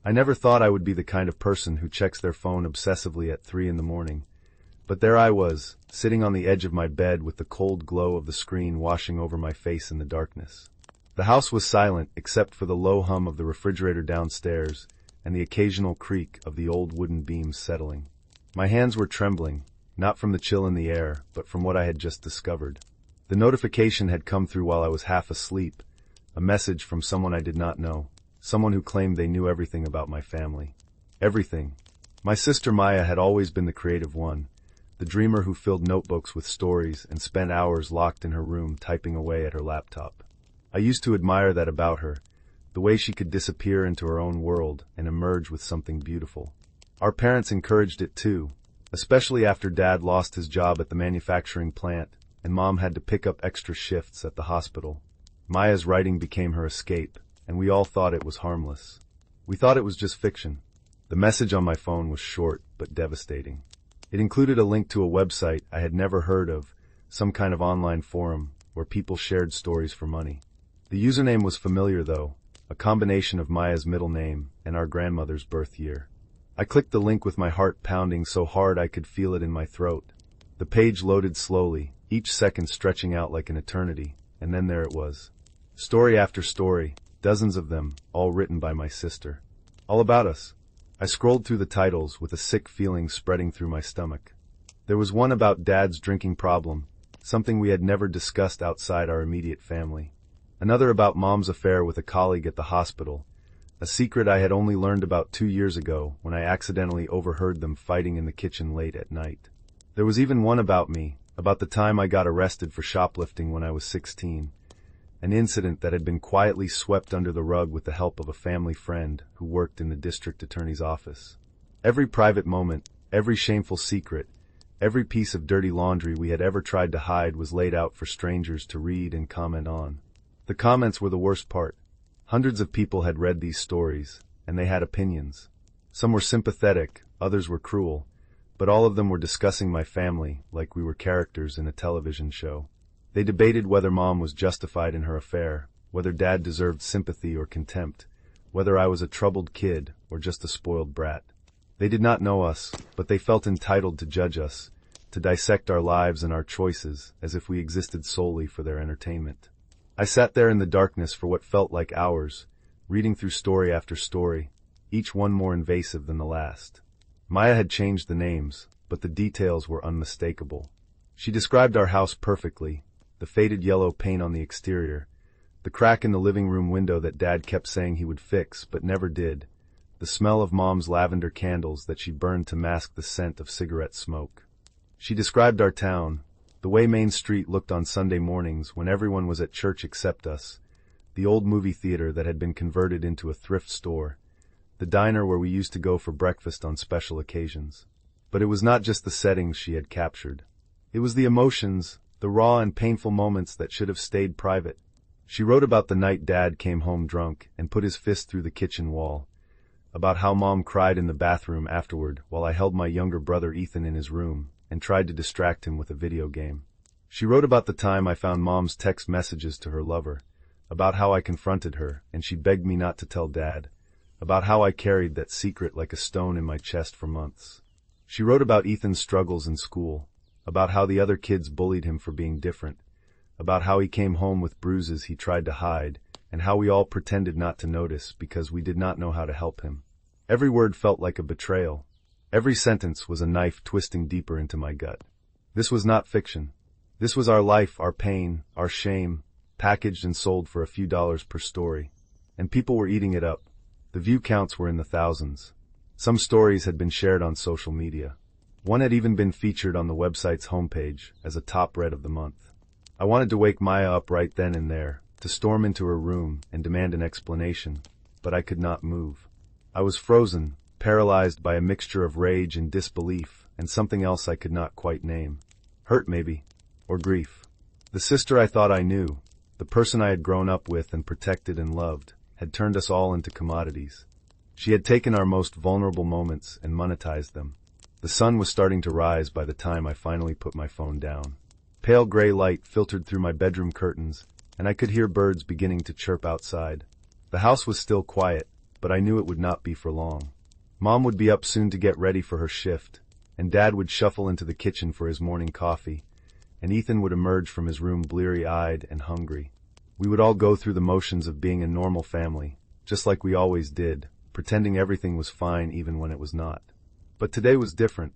I never thought I would be the kind of person who checks their phone obsessively at 3 in the morning. But there I was, sitting on the edge of my bed with the cold glow of the screen washing over my face in the darkness. The house was silent except for the low hum of the refrigerator downstairs and the occasional creak of the old wooden beams settling. My hands were trembling, not from the chill in the air, but from what I had just discovered. The notification had come through while I was half asleep, a message from someone I did not know, someone who claimed they knew everything about my family. Everything. My sister Maya had always been the creative one, the dreamer who filled notebooks with stories and spent hours locked in her room typing away at her laptop. I used to admire that about her, the way she could disappear into her own world and emerge with something beautiful. Our parents encouraged it too, especially after Dad lost his job at the manufacturing plant and Mom had to pick up extra shifts at the hospital. Maya's writing became her escape, and we all thought it was harmless. We thought it was just fiction. The message on my phone was short but devastating. It included a link to a website I had never heard of, some kind of online forum where people shared stories for money. The username was familiar though, a combination of Maya's middle name and our grandmother's birth year. I clicked the link with my heart pounding so hard I could feel it in my throat. The page loaded slowly, each second stretching out like an eternity, and then there it was. Story after story, dozens of them, all written by my sister. All about us. I scrolled through the titles with a sick feeling spreading through my stomach. There was one about Dad's drinking problem, something we had never discussed outside our immediate family. Another about Mom's affair with a colleague at the hospital, a secret I had only learned about 2 years ago when I accidentally overheard them fighting in the kitchen late at night. There was even one about me, about the time I got arrested for shoplifting when I was 16, an incident that had been quietly swept under the rug with the help of a family friend who worked in the district attorney's office. Every private moment, every shameful secret, every piece of dirty laundry we had ever tried to hide was laid out for strangers to read and comment on. The comments were the worst part. Hundreds of people had read these stories, and they had opinions. Some were sympathetic, others were cruel, but all of them were discussing my family like we were characters in a television show. They debated whether Mom was justified in her affair, whether Dad deserved sympathy or contempt, whether I was a troubled kid or just a spoiled brat. They did not know us, but they felt entitled to judge us, to dissect our lives and our choices as if we existed solely for their entertainment. I sat there in the darkness for what felt like hours, reading through story after story, each one more invasive than the last. Maya had changed the names, but the details were unmistakable. She described our house perfectly, the faded yellow paint on the exterior, the crack in the living room window that Dad kept saying he would fix but never did, the smell of Mom's lavender candles that she burned to mask the scent of cigarette smoke. She described our town, the way Main Street looked on Sunday mornings when everyone was at church except us, the old movie theater that had been converted into a thrift store, the diner where we used to go for breakfast on special occasions. But it was not just the settings she had captured. It was the emotions, the raw and painful moments that should have stayed private. She wrote about the night Dad came home drunk and put his fist through the kitchen wall, about how Mom cried in the bathroom afterward while I held my younger brother Ethan in his room and tried to distract him with a video game. She wrote about the time I found Mom's text messages to her lover, about how I confronted her and she begged me not to tell Dad, about how I carried that secret like a stone in my chest for months. She wrote about Ethan's struggles in school, about how the other kids bullied him for being different, about how he came home with bruises he tried to hide, and how we all pretended not to notice because we did not know how to help him. Every word felt like a betrayal. Every sentence was a knife twisting deeper into my gut. This was not fiction. This was our life, our pain, our shame, packaged and sold for a few dollars per story. And people were eating it up. The view counts were in the thousands. Some stories had been shared on social media. One had even been featured on the website's homepage as a top read of the month. I wanted to wake Maya up right then and there, to storm into her room and demand an explanation, but I could not move. I was frozen, paralyzed by a mixture of rage and disbelief and something else I could not quite name. Hurt maybe, or grief. The sister I thought I knew, the person I had grown up with and protected and loved, had turned us all into commodities. She had taken our most vulnerable moments and monetized them. The sun was starting to rise by the time I finally put my phone down. Pale gray light filtered through my bedroom curtains, and I could hear birds beginning to chirp outside. The house was still quiet, but I knew it would not be for long. Mom would be up soon to get ready for her shift, and Dad would shuffle into the kitchen for his morning coffee, and Ethan would emerge from his room bleary-eyed and hungry. We would all go through the motions of being a normal family, just like we always did, pretending everything was fine even when it was not. But today was different.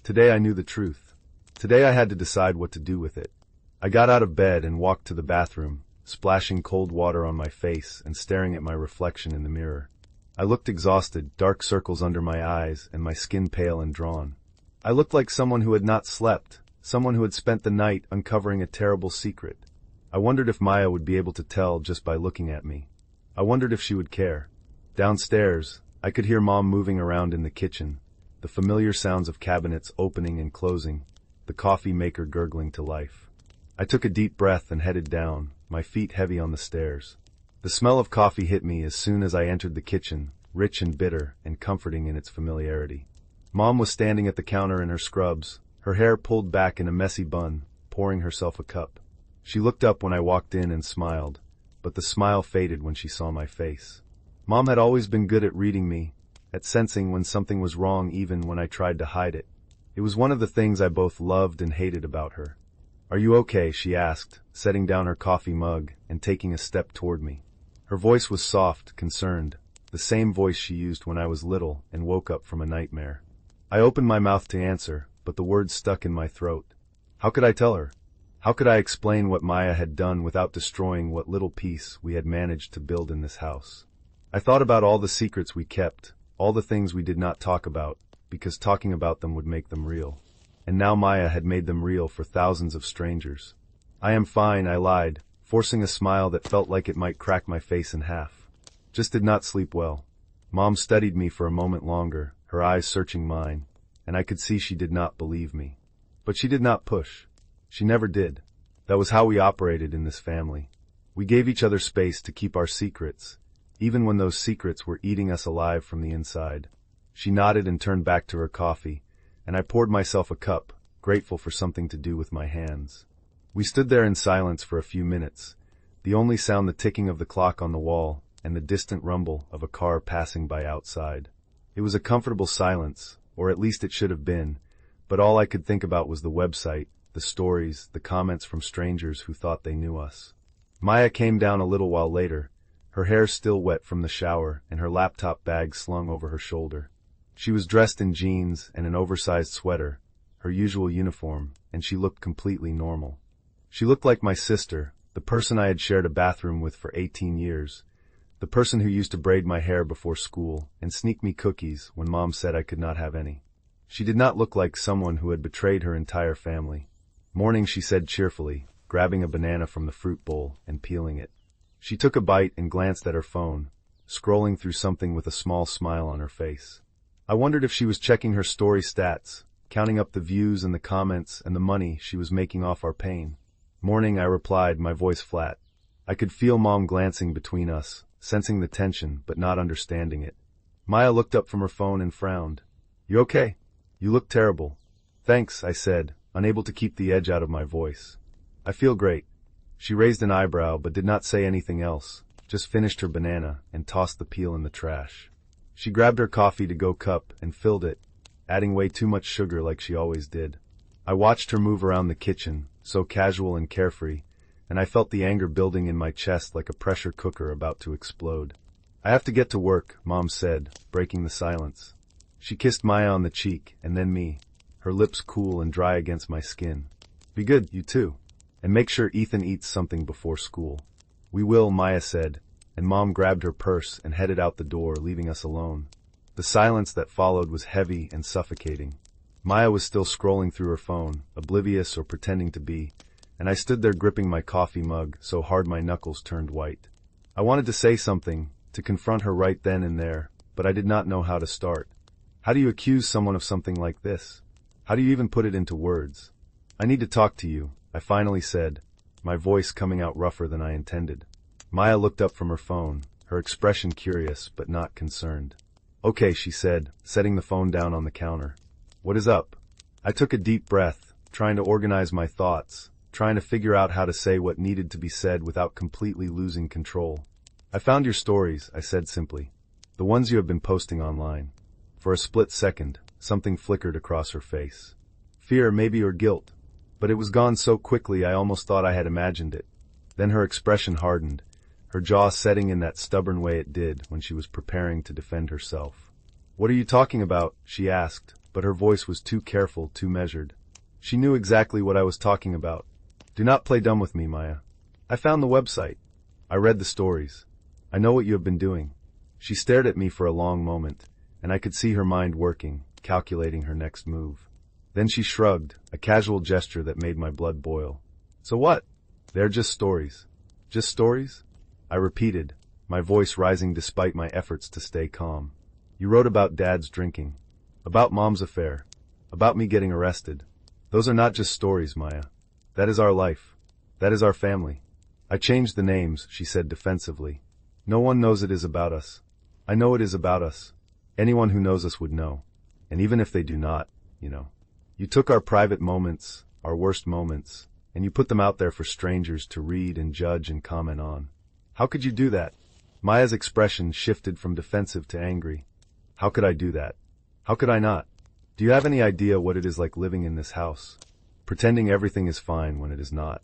Today I knew the truth. Today I had to decide what to do with it. I got out of bed and walked to the bathroom, splashing cold water on my face and staring at my reflection in the mirror. I looked exhausted, dark circles under my eyes, and my skin pale and drawn. I looked like someone who had not slept, someone who had spent the night uncovering a terrible secret. I wondered if Maya would be able to tell just by looking at me. I wondered if she would care. Downstairs, I could hear Mom moving around in the kitchen, the familiar sounds of cabinets opening and closing, the coffee maker gurgling to life. I took a deep breath and headed down, my feet heavy on the stairs. The smell of coffee hit me as soon as I entered the kitchen, rich and bitter and comforting in its familiarity. Mom was standing at the counter in her scrubs, her hair pulled back in a messy bun, pouring herself a cup. She looked up when I walked in and smiled, but the smile faded when she saw my face. Mom had always been good at reading me, at sensing when something was wrong even when I tried to hide it. It was one of the things I both loved and hated about her. "Are you okay?" she asked, setting down her coffee mug and taking a step toward me. Her voice was soft, concerned, the same voice she used when I was little and woke up from a nightmare. I opened my mouth to answer, but the words stuck in my throat. How could I tell her? How could I explain what Maya had done without destroying what little peace we had managed to build in this house? I thought about all the secrets we kept, all the things we did not talk about, because talking about them would make them real. And now Maya had made them real for thousands of strangers. "I am fine," I lied, forcing a smile that felt like it might crack my face in half. "Just did not sleep well." Mom studied me for a moment longer, her eyes searching mine, and I could see she did not believe me. But she did not push. She never did. That was how we operated in this family. We gave each other space to keep our secrets, even when those secrets were eating us alive from the inside. She nodded and turned back to her coffee, and I poured myself a cup, grateful for something to do with my hands. We stood there in silence for a few minutes, the only sound the ticking of the clock on the wall and the distant rumble of a car passing by outside. It was a comfortable silence, or at least it should have been, but all I could think about was the website, the stories, the comments from strangers who thought they knew us. Maya came down a little while later, her hair still wet from the shower and her laptop bag slung over her shoulder. She was dressed in jeans and an oversized sweater, her usual uniform, and she looked completely normal. She looked like my sister, the person I had shared a bathroom with for 18 years, the person who used to braid my hair before school and sneak me cookies when Mom said I could not have any. She did not look like someone who had betrayed her entire family. "Morning," she said cheerfully, grabbing a banana from the fruit bowl and peeling it. She took a bite and glanced at her phone, scrolling through something with a small smile on her face. I wondered if she was checking her story stats, counting up the views and the comments and the money she was making off our pain. "Morning," I replied, my voice flat. I could feel Mom glancing between us, sensing the tension but not understanding it. Maya looked up from her phone and frowned. "You okay? You look terrible." "Thanks," I said, unable to keep the edge out of my voice. "I feel great." She raised an eyebrow but did not say anything else, just finished her banana and tossed the peel in the trash. She grabbed her coffee-to-go cup and filled it, adding way too much sugar like she always did. I watched her move around the kitchen, so casual and carefree, and I felt the anger building in my chest like a pressure cooker about to explode. "I have to get to work," Mom said, breaking the silence. She kissed Maya on the cheek and then me, her lips cool and dry against my skin. "Be good, you too. And make sure Ethan eats something before school." "We will," Maya said, and Mom grabbed her purse and headed out the door, leaving us alone. The silence that followed was heavy and suffocating. Maya was still scrolling through her phone, oblivious or pretending to be, and I stood there gripping my coffee mug so hard my knuckles turned white. I wanted to say something, to confront her right then and there, but I did not know how to start. How do you accuse someone of something like this? How do you even put it into words? "I need to talk to you," I finally said, my voice coming out rougher than I intended. Maya looked up from her phone, her expression curious but not concerned. "Okay," she said, setting the phone down on the counter. "What is up?" I took a deep breath, trying to organize my thoughts, trying to figure out how to say what needed to be said without completely losing control. "I found your stories," I said simply. The ones you have been posting online. For a split second, something flickered across her face. Fear, maybe, or guilt. But it was gone so quickly I almost thought I had imagined it. Then her expression hardened, her jaw setting in that stubborn way it did when she was preparing to defend herself. "What are you talking about?" she asked, but her voice was too careful, too measured. She knew exactly what I was talking about. "Do not play dumb with me, Maya. I found the website. I read the stories. I know what you have been doing." She stared at me for a long moment, and I could see her mind working, calculating her next move. Then she shrugged, a casual gesture that made my blood boil. "So what? They're just stories." "Just stories?" I repeated, my voice rising despite my efforts to stay calm. "You wrote about Dad's drinking. About Mom's affair. About me getting arrested. Those are not just stories, Maya. That is our life. That is our family." "I changed the names," she said defensively. "No one knows it is about us. I know it is about us. Anyone who knows us would know. And even if they do not, you know. You took our private moments, our worst moments, and you put them out there for strangers to read and judge and comment on. How could you do that?" Maya's expression shifted from defensive to angry. "How could I do that? How could I not? Do you have any idea what it is like living in this house? Pretending everything is fine when it is not.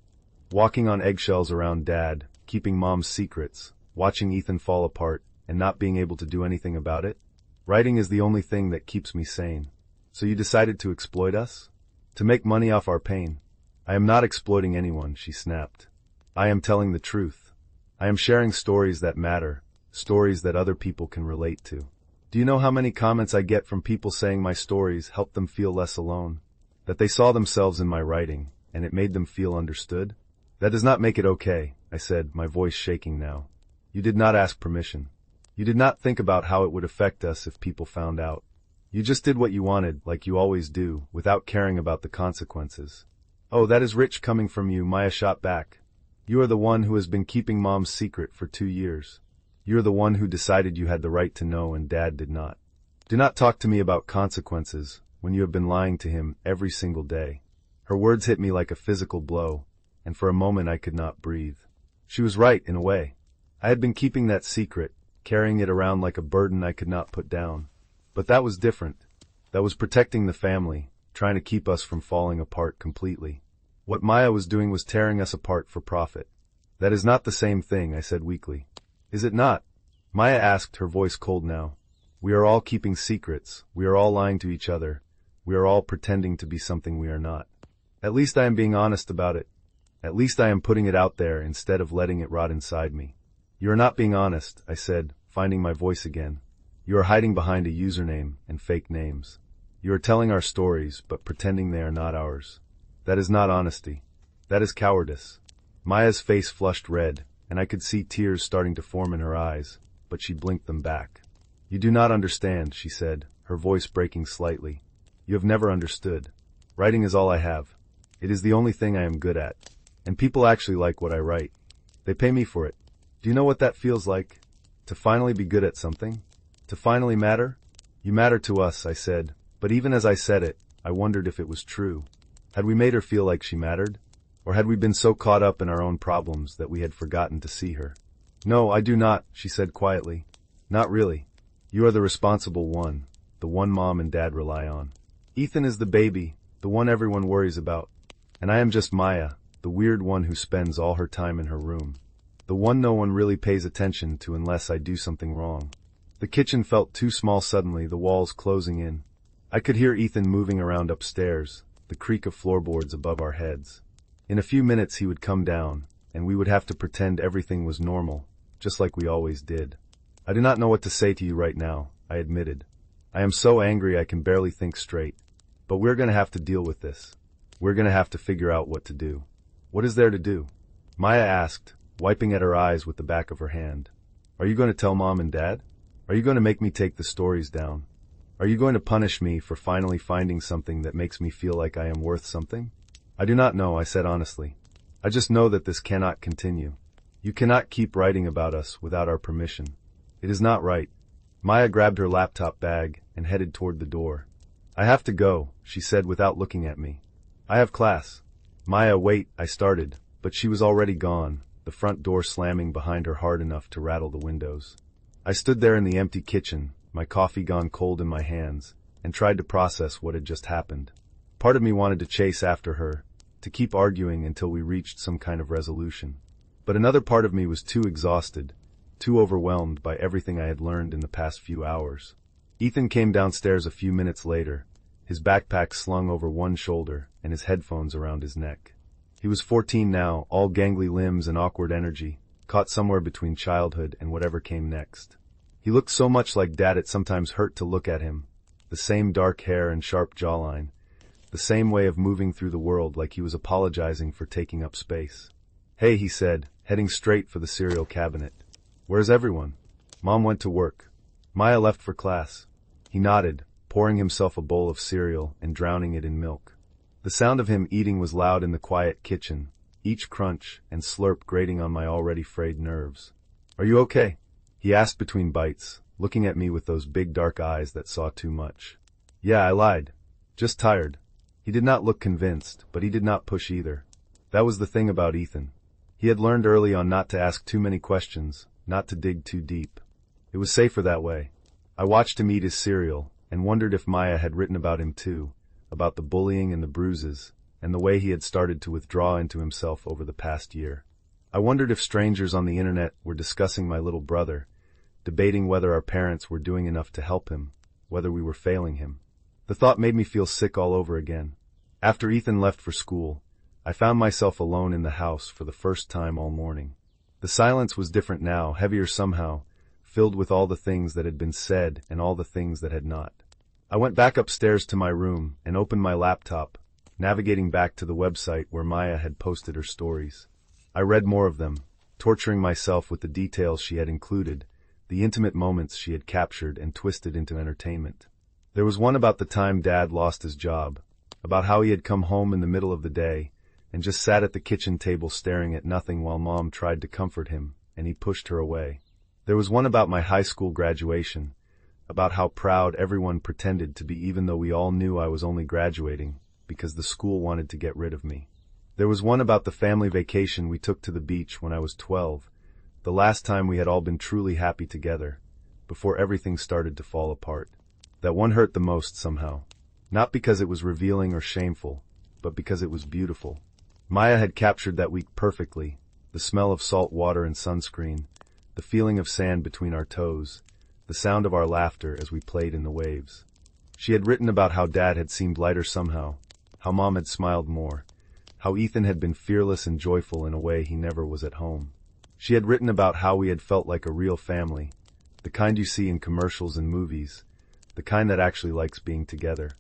Walking on eggshells around Dad, keeping Mom's secrets, watching Ethan fall apart, and not being able to do anything about it? Writing is the only thing that keeps me sane. So you decided to exploit us? To make money off our pain?" "I am not exploiting anyone," she snapped. "I am telling the truth. I am sharing stories that matter, stories that other people can relate to. Do you know how many comments I get from people saying my stories helped them feel less alone? That they saw themselves in my writing, and it made them feel understood? That does not make it okay," I said, my voice shaking now. "You did not ask permission. You did not think about how it would affect us if people found out. You just did what you wanted, like you always do, without caring about the consequences." "Oh, that is rich coming from you," Maya shot back. "You are the one who has been keeping Mom's secret for 2 years. You are the one who decided you had the right to know and Dad did not. Do not talk to me about consequences when you have been lying to him every single day." Her words hit me like a physical blow, and for a moment I could not breathe. She was right, in a way. I had been keeping that secret, carrying it around like a burden I could not put down. But that was different. That was protecting the family, trying to keep us from falling apart completely. What Maya was doing was tearing us apart for profit. "That is not the same thing," I said weakly. "Is it not?" Maya asked, her voice cold now. "We are all keeping secrets. We are all lying to each other. We are all pretending to be something we are not. At least I am being honest about it. At least I am putting it out there instead of letting it rot inside me." "You are not being honest," I said, finding my voice again. "You are hiding behind a username and fake names. You are telling our stories, but pretending they are not ours. That is not honesty. That is cowardice." Maya's face flushed red, and I could see tears starting to form in her eyes, but she blinked them back. "You do not understand," she said, her voice breaking slightly. "You have never understood. Writing is all I have. It is the only thing I am good at. And people actually like what I write. They pay me for it. Do you know what that feels like? To finally be good at something? To finally matter? You matter to us," I said, but even as I said it, I wondered if it was true. Had we made her feel like she mattered? Or had we been so caught up in our own problems that we had forgotten to see her? "No, I do not," she said quietly. "Not really. You are the responsible one, the one Mom and Dad rely on. Ethan is the baby, the one everyone worries about. And I am just Maya, the weird one who spends all her time in her room. The one no one really pays attention to unless I do something wrong." The kitchen felt too small suddenly, the walls closing in. I could hear Ethan moving around upstairs, the creak of floorboards above our heads. In a few minutes he would come down, and we would have to pretend everything was normal, just like we always did. "I do not know what to say to you right now," I admitted. "I am so angry I can barely think straight. But we're going to have to deal with this. We're going to have to figure out what to do." "What is there to do?" Maya asked, wiping at her eyes with the back of her hand. "Are you going to tell Mom and Dad? Are you going to make me take the stories down? Are you going to punish me for finally finding something that makes me feel like I am worth something?" "I do not know," I said honestly. "I just know that this cannot continue. You cannot keep writing about us without our permission. It is not right." Maya grabbed her laptop bag and headed toward the door. "I have to go," she said without looking at me. "I have class." "Maya, wait," I started, but she was already gone, the front door slamming behind her hard enough to rattle the windows. I stood there in the empty kitchen, my coffee gone cold in my hands, and tried to process what had just happened. Part of me wanted to chase after her, to keep arguing until we reached some kind of resolution. But another part of me was too exhausted, too overwhelmed by everything I had learned in the past few hours. Ethan came downstairs a few minutes later, his backpack slung over one shoulder and his headphones around his neck. He was 14 now, all gangly limbs and awkward energy, caught somewhere between childhood and whatever came next. He looked so much like Dad it sometimes hurt to look at him, the same dark hair and sharp jawline, the same way of moving through the world like he was apologizing for taking up space. "Hey," he said, heading straight for the cereal cabinet. "Where's everyone?" "Mom went to work. Maya left for class." He nodded, pouring himself a bowl of cereal and drowning it in milk. The sound of him eating was loud in the quiet kitchen, each crunch and slurp grating on my already frayed nerves. "Are you okay?" he asked between bites, looking at me with those big dark eyes that saw too much. "Yeah, I lied. Just tired." He did not look convinced, but he did not push either. That was the thing about Ethan. He had learned early on not to ask too many questions, not to dig too deep. It was safer that way. I watched him eat his cereal, and wondered if Maya had written about him too, about the bullying and the bruises, and the way he had started to withdraw into himself over the past year. I wondered if strangers on the internet were discussing my little brother, debating whether our parents were doing enough to help him, whether we were failing him. The thought made me feel sick all over again. After Ethan left for school, I found myself alone in the house for the first time all morning. The silence was different now, heavier somehow, filled with all the things that had been said and all the things that had not. I went back upstairs to my room and opened my laptop, navigating back to the website where Maya had posted her stories. I read more of them, torturing myself with the details she had included, the intimate moments she had captured and twisted into entertainment. There was one about the time Dad lost his job, about how he had come home in the middle of the day and just sat at the kitchen table staring at nothing while Mom tried to comfort him, and he pushed her away. There was one about my high school graduation, about how proud everyone pretended to be even though we all knew I was only graduating because the school wanted to get rid of me. There was one about the family vacation we took to the beach when I was 12, the last time we had all been truly happy together, before everything started to fall apart. That one hurt the most somehow. Not because it was revealing or shameful, but because it was beautiful. Maya had captured that week perfectly, the smell of salt water and sunscreen, the feeling of sand between our toes, the sound of our laughter as we played in the waves. She had written about how Dad had seemed lighter somehow, how Mom had smiled more, how Ethan had been fearless and joyful in a way he never was at home. She had written about how we had felt like a real family, the kind you see in commercials and movies, the kind that actually likes being together.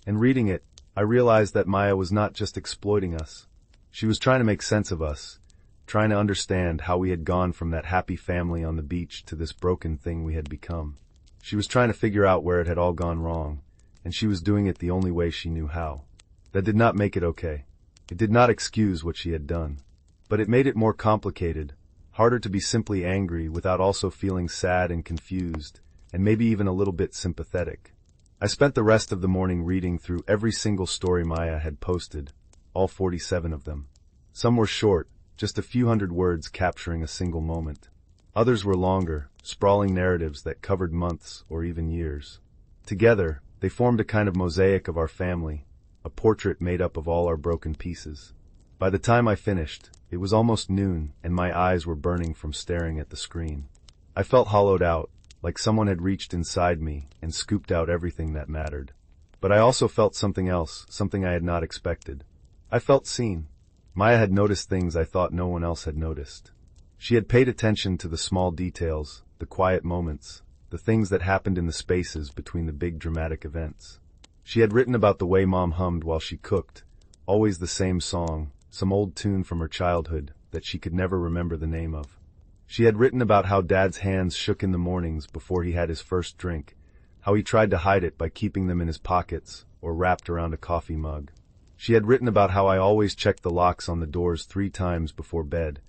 And reading it, I realized that Maya was not just exploiting us. She was trying to make sense of us, trying to understand how we had gone from that happy family on the beach to this broken thing we had become. She was trying to figure out where it had all gone wrong, and she was doing it the only way she knew how. That did not make it okay. It did not excuse what she had done. But it made it more complicated, harder to be simply angry without also feeling sad and confused, and maybe even a little bit sympathetic. I spent the rest of the morning reading through every single story Maya had posted, all 47 of them. Some were short, just a few hundred words capturing a single moment. Others were longer, sprawling narratives that covered months or even years. Together, they formed a kind of mosaic of our family, a portrait made up of all our broken pieces. By the time I finished, it was almost noon and my eyes were burning from staring at the screen. I felt hollowed out, like someone had reached inside me and scooped out everything that mattered. But I also felt something else, something I had not expected. I felt seen. Maya had noticed things I thought no one else had noticed. She had paid attention to the small details, the quiet moments, the things that happened in the spaces between the big dramatic events. She had written about the way Mom hummed while she cooked, always the same song, some old tune from her childhood that she could never remember the name of. She had written about how Dad's hands shook in the mornings before he had his first drink, how he tried to hide it by keeping them in his pockets or wrapped around a coffee mug. She had written about how I always checked the locks on the doors 3 times before bed,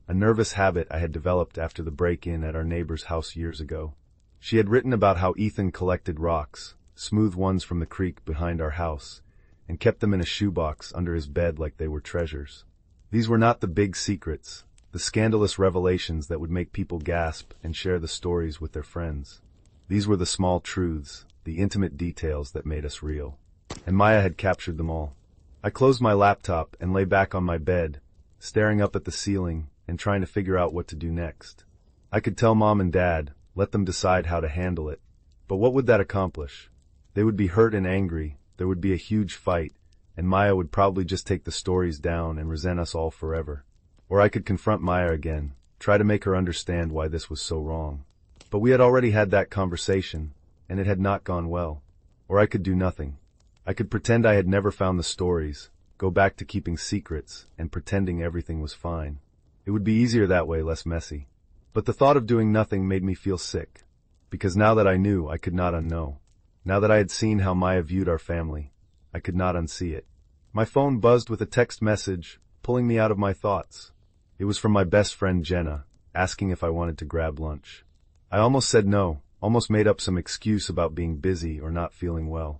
a nervous habit I had developed after the break-in at our neighbor's house years ago. She had written about how Ethan collected rocks, smooth ones from the creek behind our house, and kept them in a shoebox under his bed like they were treasures. These were not the big secrets. the scandalous revelations that would make people gasp and share the stories with their friends. These were the small truths, the intimate details that made us real. And Maya had captured them all. I closed my laptop and lay back on my bed, staring up at the ceiling and trying to figure out what to do next. I could tell Mom and Dad, let them decide how to handle it. But what would that accomplish? They would be hurt and angry, there would be a huge fight, and Maya would probably just take the stories down and resent us all forever. Or I could confront Maya again, try to make her understand why this was so wrong. But we had already had that conversation, and it had not gone well. Or I could do nothing. I could pretend I had never found the stories, go back to keeping secrets, and pretending everything was fine. It would be easier that way, less messy. But the thought of doing nothing made me feel sick. Because now that I knew, I could not unknow. Now that I had seen how Maya viewed our family, I could not unsee it. My phone buzzed with a text message, pulling me out of my thoughts. It was from my best friend Jenna, asking if I wanted to grab lunch. I almost said no, almost made up some excuse about being busy or not feeling well.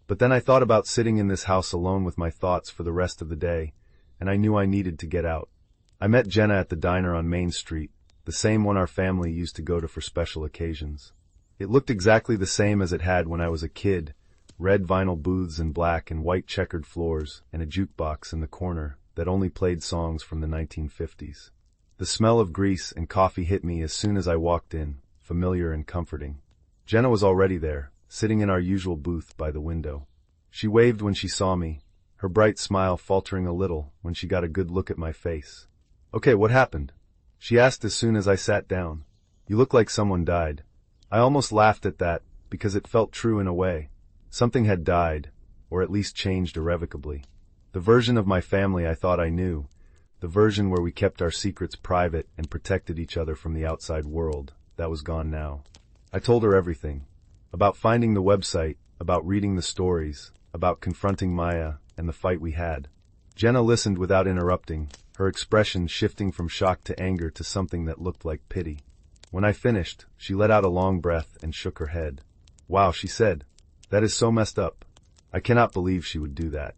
But then I thought about sitting in this house alone with my thoughts for the rest of the day, and I knew I needed to get out. I met Jenna at the diner on Main Street, the same one our family used to go to for special occasions. It looked exactly the same as it had when I was a kid, red vinyl booths and black and white checkered floors, and a jukebox in the corner that only played songs from the 1950s. The smell of grease and coffee hit me as soon as I walked in, familiar and comforting. Jenna was already there, sitting in our usual booth by the window. She waved when she saw me, her bright smile faltering a little when she got a good look at my face. "Okay, what happened?" she asked as soon as I sat down. "You look like someone died." I almost laughed at that, because it felt true in a way. Something had died, or at least changed irrevocably. The version of my family I thought I knew, the version where we kept our secrets private and protected each other from the outside world, that was gone now. I told her everything. About finding the website, about reading the stories, about confronting Maya, and the fight we had. Jenna listened without interrupting, her expression shifting from shock to anger to something that looked like pity. When I finished, she let out a long breath and shook her head. "Wow," she said. "That is so messed up. I cannot believe she would do that."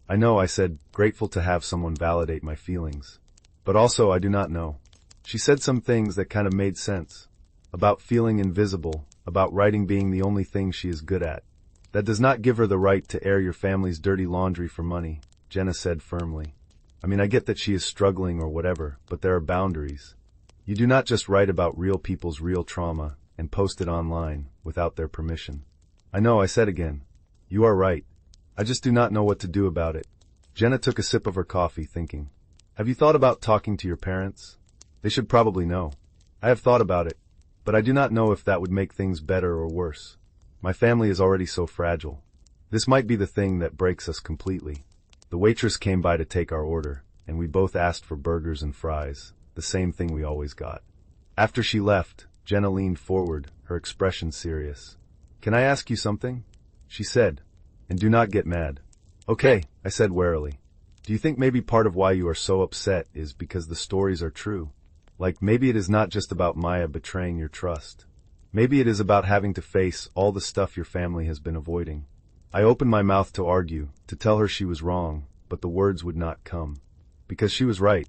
"I know," I said, grateful to have someone validate my feelings. "But also I do not know." She said some things that kind of made sense. About feeling invisible, about writing being the only thing she is good at. "That does not give her the right to air your family's dirty laundry for money," Jenna said firmly. "I mean, I get that she is struggling or whatever, but there are boundaries. You do not just write about real people's real trauma and post it online without their permission." "I know," I said again. "You are right. I just do not know what to do about it." Jenna took a sip of her coffee, thinking. "Have you thought about talking to your parents? They should probably know." "I have thought about it, but I do not know if that would make things better or worse. My family is already so fragile. This might be the thing that breaks us completely." The waitress came by to take our order, and we both asked for burgers and fries, the same thing we always got. After she left, Jenna leaned forward, her expression serious. "Can I ask you something?" she said. "And do not get mad." "Okay," I said warily. "Do you think maybe part of why you are so upset is because the stories are true? Like maybe it is not just about Maya betraying your trust. Maybe it is about having to face all the stuff your family has been avoiding." I opened my mouth to argue, to tell her she was wrong, but the words would not come. Because she was right.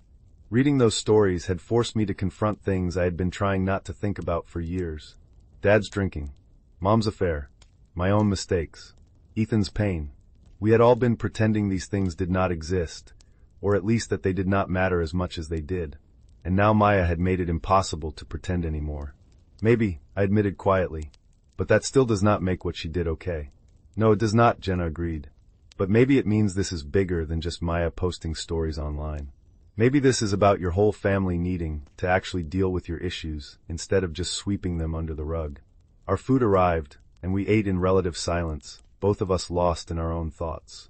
Reading those stories had forced me to confront things I had been trying not to think about for years. Dad's drinking. Mom's affair. My own mistakes. Ethan's pain. We had all been pretending these things did not exist, or at least that they did not matter as much as they did. And now Maya had made it impossible to pretend anymore. "Maybe," I admitted quietly. "But that still does not make what she did okay." "No, it does not," Jenna agreed. "But maybe it means this is bigger than just Maya posting stories online. Maybe this is about your whole family needing to actually deal with your issues instead of just sweeping them under the rug." Our food arrived, and we ate in relative silence, both of us lost in our own thoughts.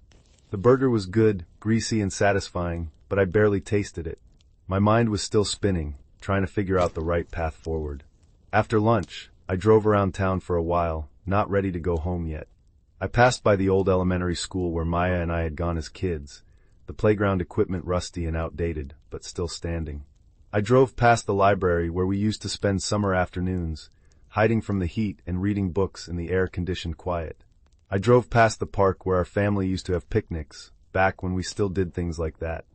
The burger was good, greasy and satisfying, but I barely tasted it. My mind was still spinning, trying to figure out the right path forward. After lunch, I drove around town for a while, not ready to go home yet. I passed by the old elementary school where Maya and I had gone as kids, the playground equipment rusty and outdated, but still standing. I drove past the library where we used to spend summer afternoons, hiding from the heat and reading books in the air-conditioned quiet. I drove past the park where our family used to have picnics, back when we still did things like that.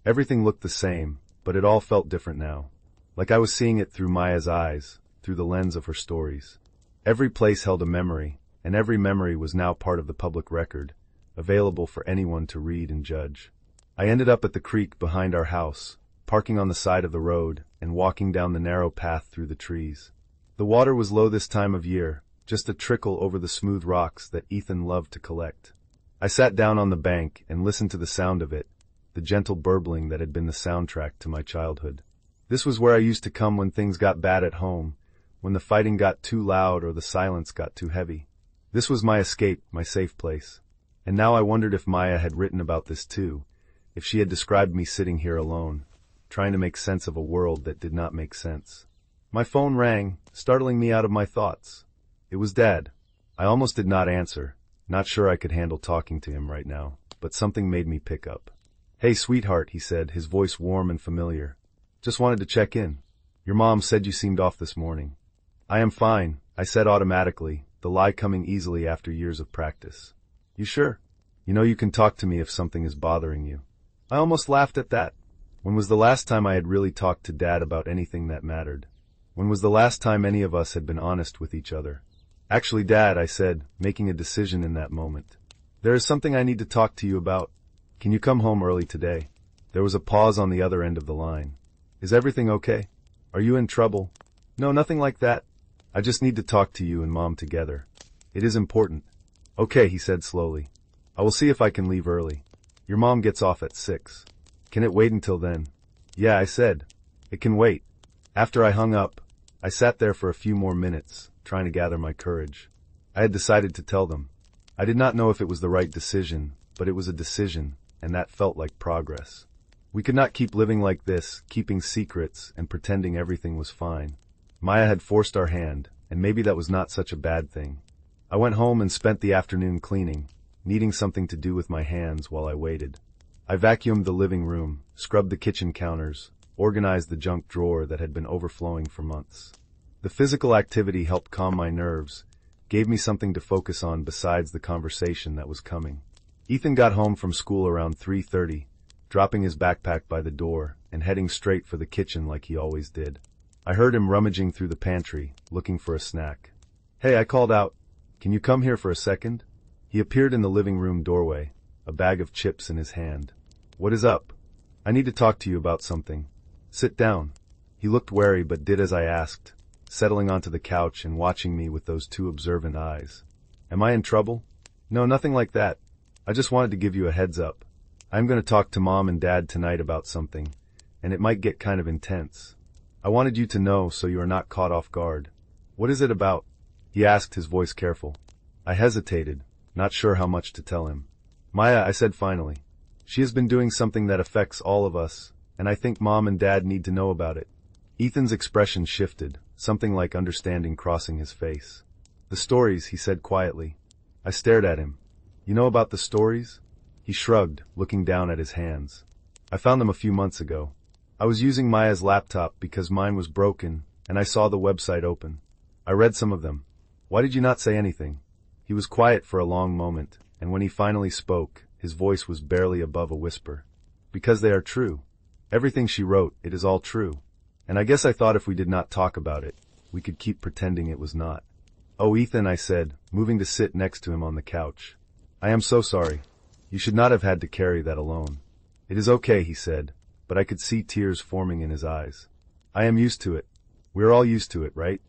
Everything looked the same, but it all felt different now. Like I was seeing it through Maya's eyes, through the lens of her stories. Every place held a memory, and every memory was now part of the public record, available for anyone to read and judge. I ended up at the creek behind our house, parking on the side of the road and walking down the narrow path through the trees. The water was low this time of year, just a trickle over the smooth rocks that Ethan loved to collect. I sat down on the bank and listened to the sound of it, the gentle burbling that had been the soundtrack to my childhood. This was where I used to come when things got bad at home, when the fighting got too loud or the silence got too heavy. This was my escape, my safe place. And now I wondered if Maya had written about this too, if she had described me sitting here alone, trying to make sense of a world that did not make sense. My phone rang, startling me out of my thoughts. It was Dad. I almost did not answer, not sure I could handle talking to him right now, but something made me pick up. "Hey, sweetheart," he said, his voice warm and familiar. "Just wanted to check in. Your mom said you seemed off this morning." "I am fine," I said automatically, the lie coming easily after years of practice. "You sure? You know you can talk to me if something is bothering you." I almost laughed at that. When was the last time I had really talked to Dad about anything that mattered? When was the last time any of us had been honest with each other? "Actually, Dad," I said, making a decision in that moment. "There is something I need to talk to you about. Can you come home early today?" There was a pause on the other end of the line. "Is everything okay? Are you in trouble?" "No, nothing like that. I just need to talk to you and Mom together. It is important." "Okay," he said slowly. "I will see if I can leave early. Your mom gets off at 6. Can it wait until then?" "Yeah," I said. "It can wait." After I hung up, I sat there for a few more minutes, trying to gather my courage. I had decided to tell them. I did not know if it was the right decision, but it was a decision, and that felt like progress. We could not keep living like this, keeping secrets and pretending everything was fine. Maya had forced our hand, and maybe that was not such a bad thing. I went home and spent the afternoon cleaning, needing something to do with my hands while I waited. I vacuumed the living room, scrubbed the kitchen counters, organized the junk drawer that had been overflowing for months. The physical activity helped calm my nerves, gave me something to focus on besides the conversation that was coming. Ethan got home from school around 3:30, dropping his backpack by the door and heading straight for the kitchen like he always did. I heard him rummaging through the pantry, looking for a snack. "Hey," I called out. "Can you come here for a second?" He appeared in the living room doorway, a bag of chips in his hand. "What is up?" "I need to talk to you about something." "Sit down." He looked wary but did as I asked, settling onto the couch and watching me with those two observant eyes. "Am I in trouble?" "No, nothing like that. I just wanted to give you a heads up. I'm going to talk to Mom and Dad tonight about something, and it might get kind of intense. I wanted you to know so you are not caught off guard." "What is it about?" he asked, his voice careful. I hesitated, not sure how much to tell him. "Maya," I said finally. "She has been doing something that affects all of us, and I think Mom and Dad need to know about it." Ethan's expression shifted, something like understanding crossing his face. "The stories," he said quietly. I stared at him. "You know about the stories?" He shrugged, looking down at his hands. "I found them a few months ago. I was using Maya's laptop because mine was broken, and I saw the website open. I read some of them. Why did you not say anything?" He was quiet for a long moment, and when he finally spoke, his voice was barely above a whisper. "Because they are true. Everything she wrote, it is all true. And I guess I thought if we did not talk about it, we could keep pretending it was not." "Oh, Ethan," I said, moving to sit next to him on the couch. "I am so sorry. You should not have had to carry that alone." "It is okay," he said, but I could see tears forming in his eyes. "I am used to it. We're all used to it, right?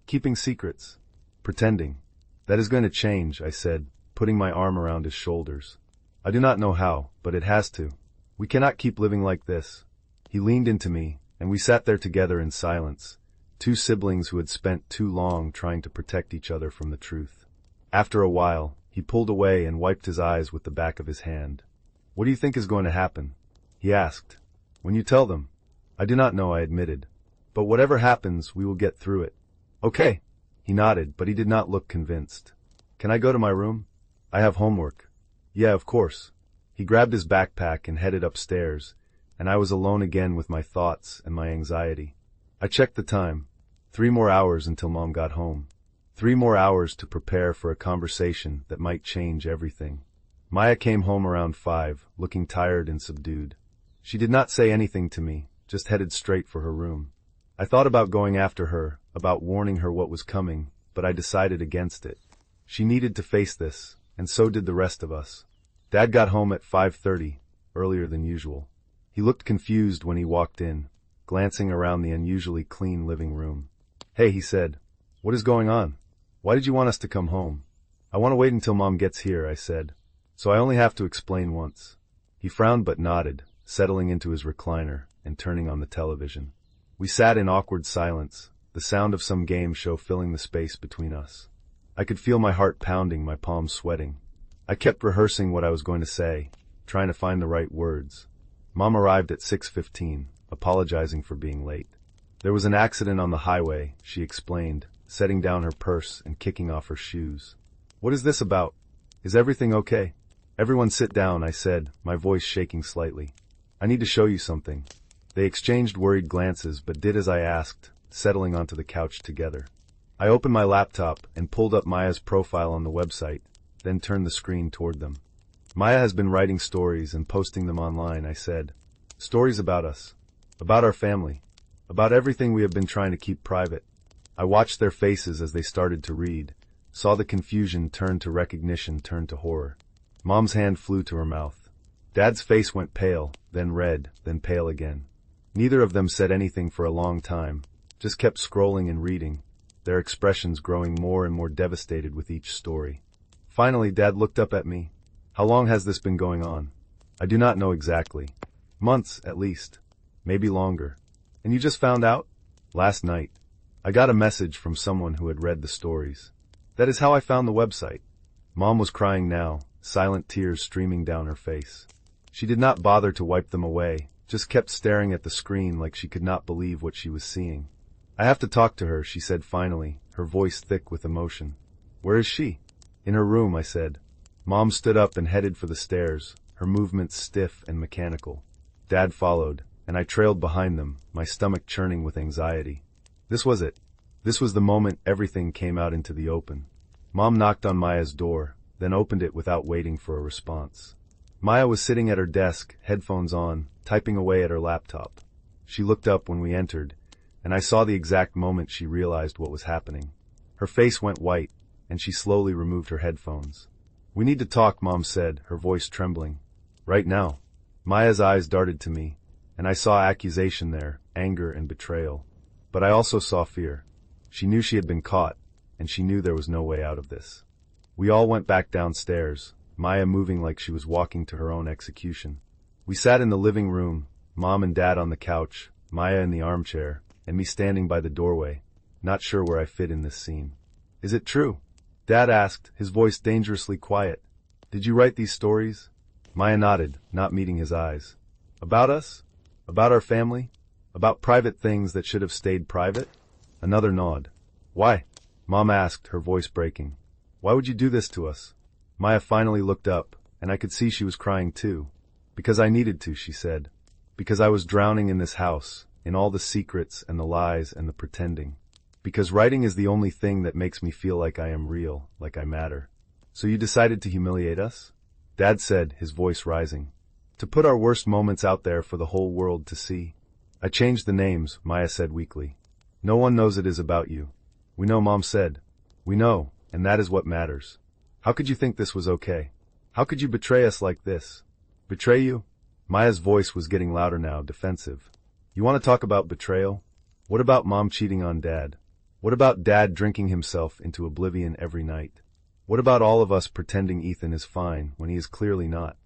Keeping secrets. Pretending. That is going to change," I said, putting my arm around his shoulders. "I do not know how, but it has to. We cannot keep living like this." He leaned into me, and we sat there together in silence, two siblings who had spent too long trying to protect each other from the truth. After a while, he pulled away and wiped his eyes with the back of his hand. "What do you think is going to happen?" he asked. "When you tell them?" "I do not know," I admitted. "But whatever happens, we will get through it." "Okay." He nodded, but he did not look convinced. "Can I go to my room? I have homework." "Yeah, of course." He grabbed his backpack and headed upstairs, and I was alone again with my thoughts and my anxiety. I checked the time. 3 more hours until Mom got home. 3 more hours to prepare for a conversation that might change everything. Maya came home around 5, looking tired and subdued. She did not say anything to me, just headed straight for her room. I thought about going after her, about warning her what was coming, but I decided against it. She needed to face this, and so did the rest of us. Dad got home at 5:30, earlier than usual. He looked confused when he walked in, glancing around the unusually clean living room. "Hey," he said. "What is going on? Why did you want us to come home?" "I want to wait until Mom gets here," I said. "So I only have to explain once." He frowned but nodded, settling into his recliner and turning on the television. We sat in awkward silence, the sound of some game show filling the space between us. I could feel my heart pounding, my palms sweating. I kept rehearsing what I was going to say, trying to find the right words. Mom arrived at 6:15, apologizing for being late. "There was an accident on the highway," she explained, setting down her purse and kicking off her shoes. "What is this about? Is everything okay?" "Everyone sit down," I said, my voice shaking slightly. "I need to show you something." They exchanged worried glances but did as I asked, settling onto the couch together. I opened my laptop and pulled up Maya's profile on the website, then turned the screen toward them. "Maya has been writing stories and posting them online," I said. "Stories about us, about our family, about everything we have been trying to keep private." I watched their faces as they started to read, saw the confusion turn to recognition, turn to horror. Mom's hand flew to her mouth. Dad's face went pale, then red, then pale again. Neither of them said anything for a long time, just kept scrolling and reading, their expressions growing more and more devastated with each story. Finally, Dad looked up at me. "How long has this been going on?" "I do not know exactly. Months, at least. Maybe longer." "And you just found out?" "Last night. I got a message from someone who had read the stories. That is how I found the website." Mom was crying now, silent tears streaming down her face. She did not bother to wipe them away, just kept staring at the screen like she could not believe what she was seeing. "I have to talk to her," she said finally, her voice thick with emotion. "Where is she?" "In her room," I said. Mom stood up and headed for the stairs, her movements stiff and mechanical. Dad followed, and I trailed behind them, my stomach churning with anxiety. This was it. This was the moment everything came out into the open. Mom knocked on Maya's door, then opened it without waiting for a response. Maya was sitting at her desk, headphones on, typing away at her laptop. She looked up when we entered, and I saw the exact moment she realized what was happening. Her face went white, and she slowly removed her headphones. "We need to talk," Mom said, her voice trembling. "Right now." Maya's eyes darted to me, and I saw accusation there, anger and betrayal. But I also saw fear. She knew she had been caught, and she knew there was no way out of this. We all went back downstairs, Maya moving like she was walking to her own execution. We sat in the living room, Mom and Dad on the couch, Maya in the armchair, and me standing by the doorway, not sure where I fit in this scene. "Is it true?" Dad asked, his voice dangerously quiet. "Did you write these stories?" Maya nodded, not meeting his eyes. "About us? About our family? About private things that should have stayed private?" Another nod. "Why?" Mom asked, her voice breaking. "Why would you do this to us?" Maya finally looked up, and I could see she was crying too. "Because I needed to," she said. "Because I was drowning in this house, in all the secrets and the lies and the pretending. Because writing is the only thing that makes me feel like I am real, like I matter." "So you decided to humiliate us?" Dad said, his voice rising. "To put our worst moments out there for the whole world to see." "I changed the names," Maya said weakly. "No one knows it is about you." "We know," Mom said. "We know, and that is what matters. How could you think this was okay? How could you betray us like this?" "Betray you?" Maya's voice was getting louder now, defensive. "You want to talk about betrayal? What about Mom cheating on Dad? What about Dad drinking himself into oblivion every night? What about all of us pretending Ethan is fine when he is clearly not?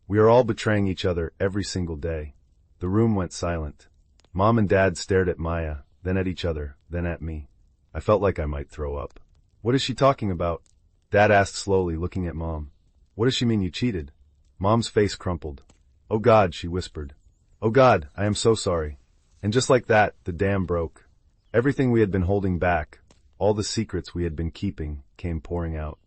We are all betraying each other every single day." The room went silent. Mom and Dad stared at Maya, then at each other, then at me. I felt like I might throw up. "What is she talking about?" Dad asked slowly, looking at Mom. "What does she mean you cheated?" Mom's face crumpled. "Oh God," she whispered. "Oh God, I am so sorry." And just like that, the dam broke. Everything we had been holding back, all the secrets we had been keeping, came pouring out.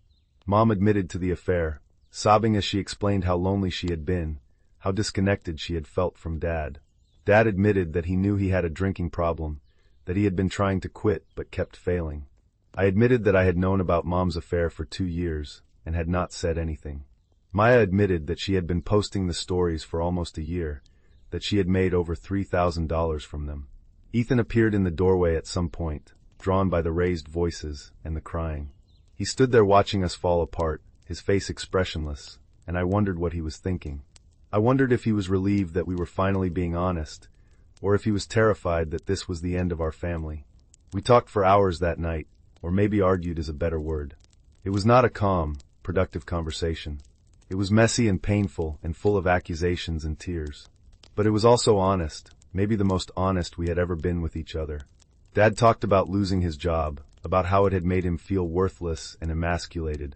Mom admitted to the affair, sobbing as she explained how lonely she had been, how disconnected she had felt from Dad. Dad admitted that he knew he had a drinking problem, that he had been trying to quit but kept failing. I admitted that I had known about Mom's affair for 2 years and had not said anything. Maya admitted that she had been posting the stories for almost a year, that she had made over $3,000 from them. Ethan appeared in the doorway at some point, drawn by the raised voices and the crying. He stood there watching us fall apart, his face expressionless, and I wondered what he was thinking. I wondered if he was relieved that we were finally being honest, or if he was terrified that this was the end of our family. We talked for hours that night, or maybe argued is a better word. It was not a calm, productive conversation. It was messy and painful and full of accusations and tears. But it was also honest, maybe the most honest we had ever been with each other. Dad talked about losing his job, about how it had made him feel worthless and emasculated,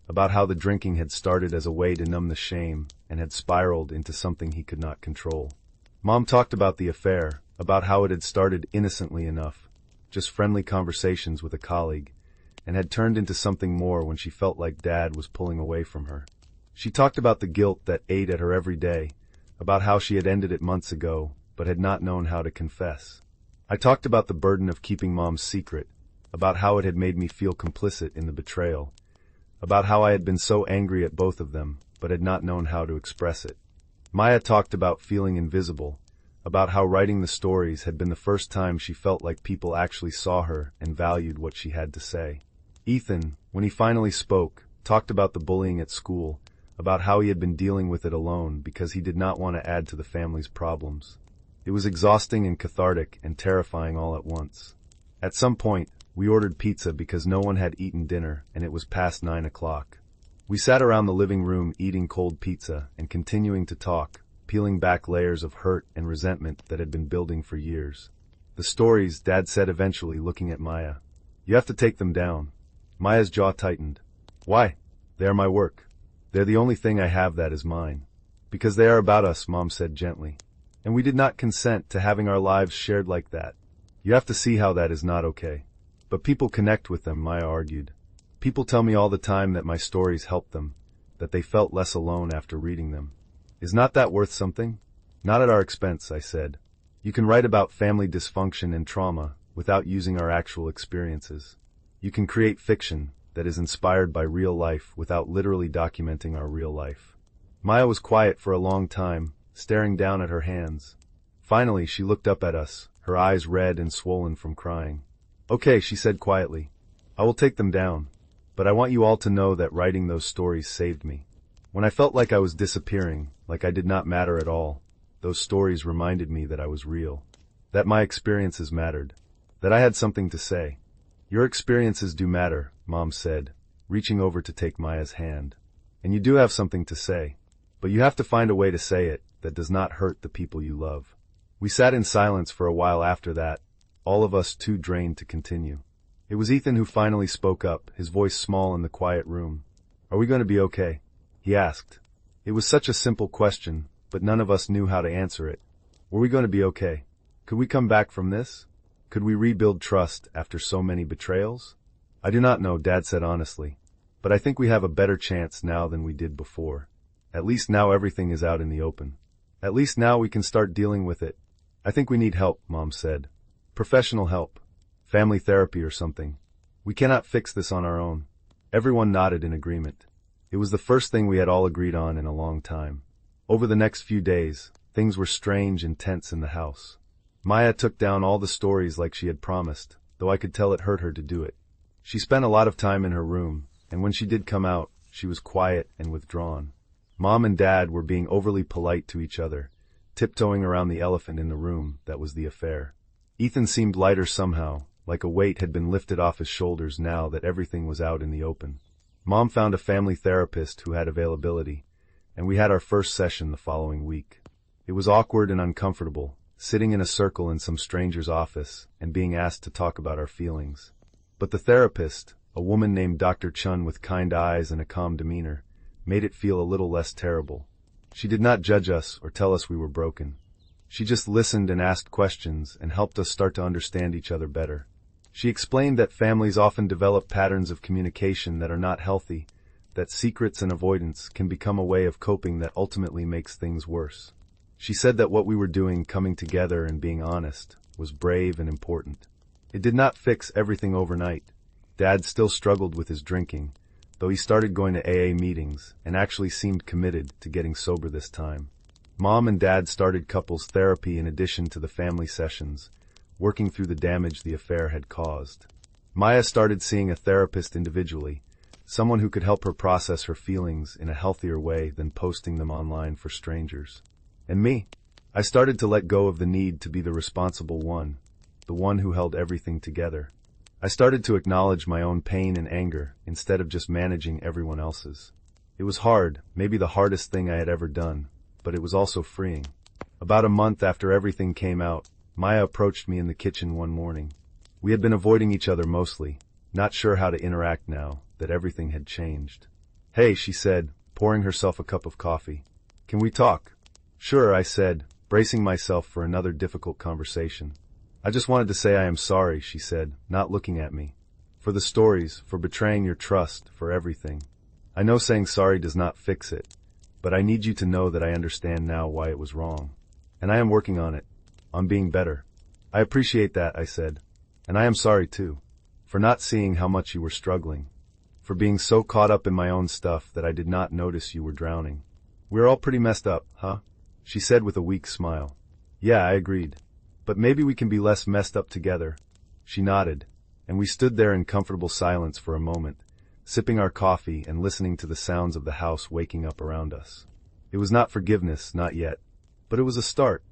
about how the drinking had started as a way to numb the shame and had spiraled into something he could not control. Mom talked about the affair, about how it had started innocently enough, just friendly conversations with a colleague, and had turned into something more when she felt like Dad was pulling away from her. She talked about the guilt that ate at her every day, about how she had ended it months ago, but had not known how to confess. I talked about the burden of keeping Mom's secret, about how it had made me feel complicit in the betrayal, about how I had been so angry at both of them, but had not known how to express it. Maya talked about feeling invisible, about how writing the stories had been the first time she felt like people actually saw her and valued what she had to say. Ethan, when he finally spoke, talked about the bullying at school, about how he had been dealing with it alone because he did not want to add to the family's problems. It was exhausting and cathartic and terrifying all at once. At some point, we ordered pizza because no one had eaten dinner and it was past 9 o'clock. We sat around the living room eating cold pizza and continuing to talk, peeling back layers of hurt and resentment that had been building for years. The stories, Dad said eventually, looking at Maya. You have to take them down. Maya's jaw tightened. Why? They are my work. They're the only thing I have that is mine. Because they are about us, Mom said gently. And we did not consent to having our lives shared like that. You have to see how that is not okay. But people connect with them, Maya argued. People tell me all the time that my stories helped them, that they felt less alone after reading them. Is not that worth something? Not at our expense, I said. You can write about family dysfunction and trauma without using our actual experiences. You can create fiction that is inspired by real life without literally documenting our real life. Maya was quiet for a long time, staring down at her hands. Finally, she looked up at us, her eyes red and swollen from crying. Okay, she said quietly. I will take them down. But I want you all to know that writing those stories saved me. When I felt like I was disappearing, like I did not matter at all, those stories reminded me that I was real, that my experiences mattered, that I had something to say. Your experiences do matter, Mom said, reaching over to take Maya's hand. And you do have something to say, but you have to find a way to say it that does not hurt the people you love. We sat in silence for a while after that, all of us too drained to continue. It was Ethan who finally spoke up, his voice small in the quiet room. Are we going to be okay? He asked. It was such a simple question, but none of us knew how to answer it. Were we going to be okay? Could we come back from this? Could we rebuild trust after so many betrayals? I do not know, Dad said honestly, but I think we have a better chance now than we did before. At least now everything is out in the open. At least now we can start dealing with it. I think we need help, Mom said. Professional help. Family therapy or something. We cannot fix this on our own. Everyone nodded in agreement. It was the first thing we had all agreed on in a long time. Over the next few days, things were strange and tense in the house. Maya took down all the stories like she had promised, though I could tell it hurt her to do it. She spent a lot of time in her room, and when she did come out, she was quiet and withdrawn. Mom and Dad were being overly polite to each other, tiptoeing around the elephant in the room that was the affair. Ethan seemed lighter somehow, like a weight had been lifted off his shoulders now that everything was out in the open. Mom found a family therapist who had availability, and we had our first session the following week. It was awkward and uncomfortable, sitting in a circle in some stranger's office and being asked to talk about our feelings. But the therapist, a woman named Dr. Chun with kind eyes and a calm demeanor, made it feel a little less terrible. She did not judge us or tell us we were broken. She just listened and asked questions and helped us start to understand each other better. She explained that families often develop patterns of communication that are not healthy, that secrets and avoidance can become a way of coping that ultimately makes things worse. She said that what we were doing, coming together and being honest, was brave and important. It did not fix everything overnight. Dad still struggled with his drinking, though he started going to AA meetings and actually seemed committed to getting sober this time. Mom and Dad started couples therapy in addition to the family sessions, working through the damage the affair had caused. Maya started seeing a therapist individually, someone who could help her process her feelings in a healthier way than posting them online for strangers. And me? I started to let go of the need to be the responsible one, the one who held everything together. I started to acknowledge my own pain and anger instead of just managing everyone else's. It was hard, maybe the hardest thing I had ever done, but it was also freeing. About a month after everything came out, Maya approached me in the kitchen one morning. We had been avoiding each other mostly, not sure how to interact now that everything had changed. "Hey," she said, pouring herself a cup of coffee. "Can we talk?" "Sure," I said, bracing myself for another difficult conversation. "I just wanted to say I am sorry," she said, not looking at me. "For the stories, for betraying your trust, for everything. I know saying sorry does not fix it, but I need you to know that I understand now why it was wrong. And I am working on it, on being better." "I appreciate that," I said. "And I am sorry too, for not seeing how much you were struggling, for being so caught up in my own stuff that I did not notice you were drowning. We're all pretty messed up, huh?" she said with a weak smile. "Yeah," I agreed. "But maybe we can be less messed up together." She nodded, and we stood there in comfortable silence for a moment, sipping our coffee and listening to the sounds of the house waking up around us. It was not forgiveness, not yet. But it was a start.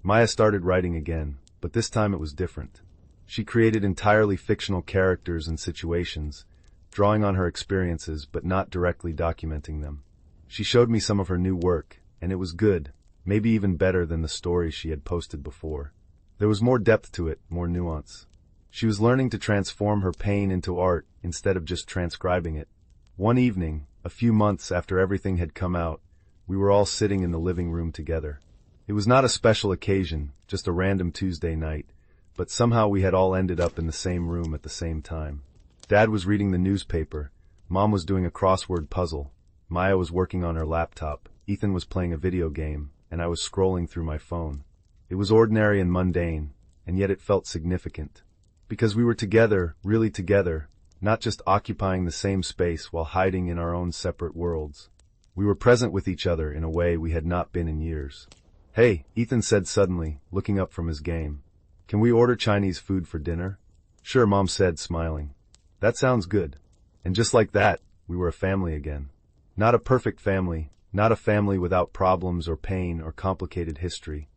Maya started writing again, but this time it was different. She created entirely fictional characters and situations, drawing on her experiences but not directly documenting them. She showed me some of her new work, and it was good, maybe even better than the stories she had posted before. There was more depth to it, more nuance. She was learning to transform her pain into art instead of just transcribing it. One evening, a few months after everything had come out, we were all sitting in the living room together. It was not a special occasion, just a random Tuesday night, but somehow we had all ended up in the same room at the same time. Dad was reading the newspaper, Mom was doing a crossword puzzle, Maya was working on her laptop, Ethan was playing a video game, and I was scrolling through my phone. It was ordinary and mundane, and yet it felt significant. Because we were together, really together, not just occupying the same space while hiding in our own separate worlds. We were present with each other in a way we had not been in years. "Hey," Ethan said suddenly, looking up from his game. "Can we order Chinese food for dinner?" "Sure," Mom said, smiling. "That sounds good." And just like that, we were a family again. Not a perfect family, not a family without problems or pain or complicated history,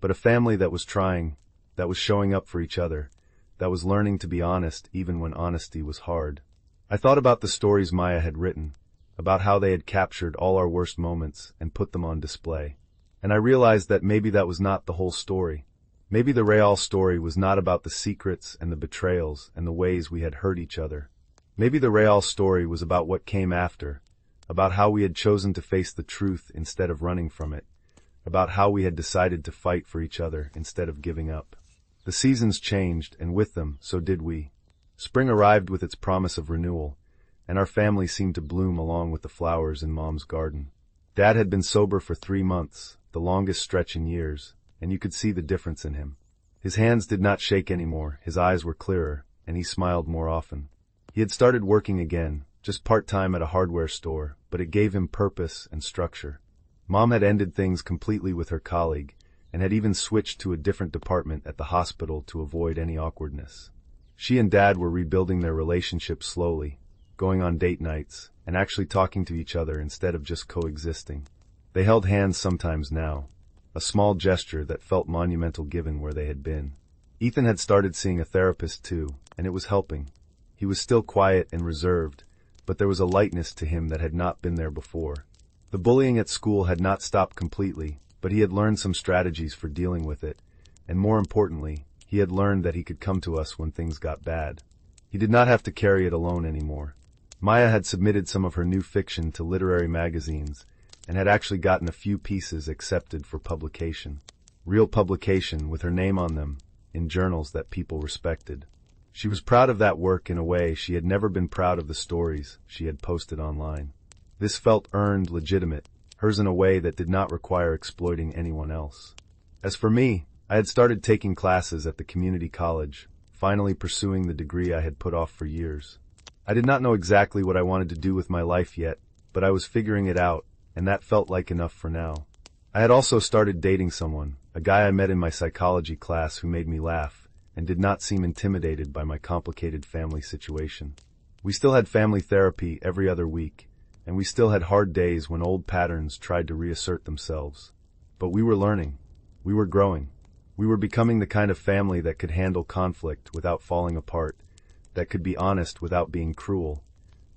but a family that was trying, that was showing up for each other, that was learning to be honest even when honesty was hard. I thought about the stories Maya had written, about how they had captured all our worst moments and put them on display. And I realized that maybe that was not the whole story. Maybe the real story was not about the secrets and the betrayals and the ways we had hurt each other. Maybe the real story was about what came after, about how we had chosen to face the truth instead of running from it, about how we had decided to fight for each other instead of giving up. The seasons changed, and with them, so did we. Spring arrived with its promise of renewal, and our family seemed to bloom along with the flowers in Mom's garden. Dad had been sober for 3 months, the longest stretch in years, and you could see the difference in him. His hands did not shake anymore, his eyes were clearer, and he smiled more often. He had started working again, just part-time at a hardware store, but it gave him purpose and structure. Mom had ended things completely with her colleague, and had even switched to a different department at the hospital to avoid any awkwardness. She and Dad were rebuilding their relationship slowly, going on date nights, and actually talking to each other instead of just coexisting. They held hands sometimes now, a small gesture that felt monumental given where they had been. Ethan had started seeing a therapist too, and it was helping. He was still quiet and reserved, but there was a lightness to him that had not been there before. The bullying at school had not stopped completely, but he had learned some strategies for dealing with it, and more importantly, he had learned that he could come to us when things got bad. He did not have to carry it alone anymore. Maya had submitted some of her new fiction to literary magazines, and had actually gotten a few pieces accepted for publication. Real publication with her name on them, in journals that people respected. She was proud of that work in a way she had never been proud of the stories she had posted online. This felt earned, legitimate, hers in a way that did not require exploiting anyone else. As for me, I had started taking classes at the community college, finally pursuing the degree I had put off for years. I did not know exactly what I wanted to do with my life yet, but I was figuring it out, and that felt like enough for now. I had also started dating someone, a guy I met in my psychology class who made me laugh and did not seem intimidated by my complicated family situation. We still had family therapy every other week, and we still had hard days when old patterns tried to reassert themselves. But we were learning. We were growing. We were becoming the kind of family that could handle conflict without falling apart, that could be honest without being cruel,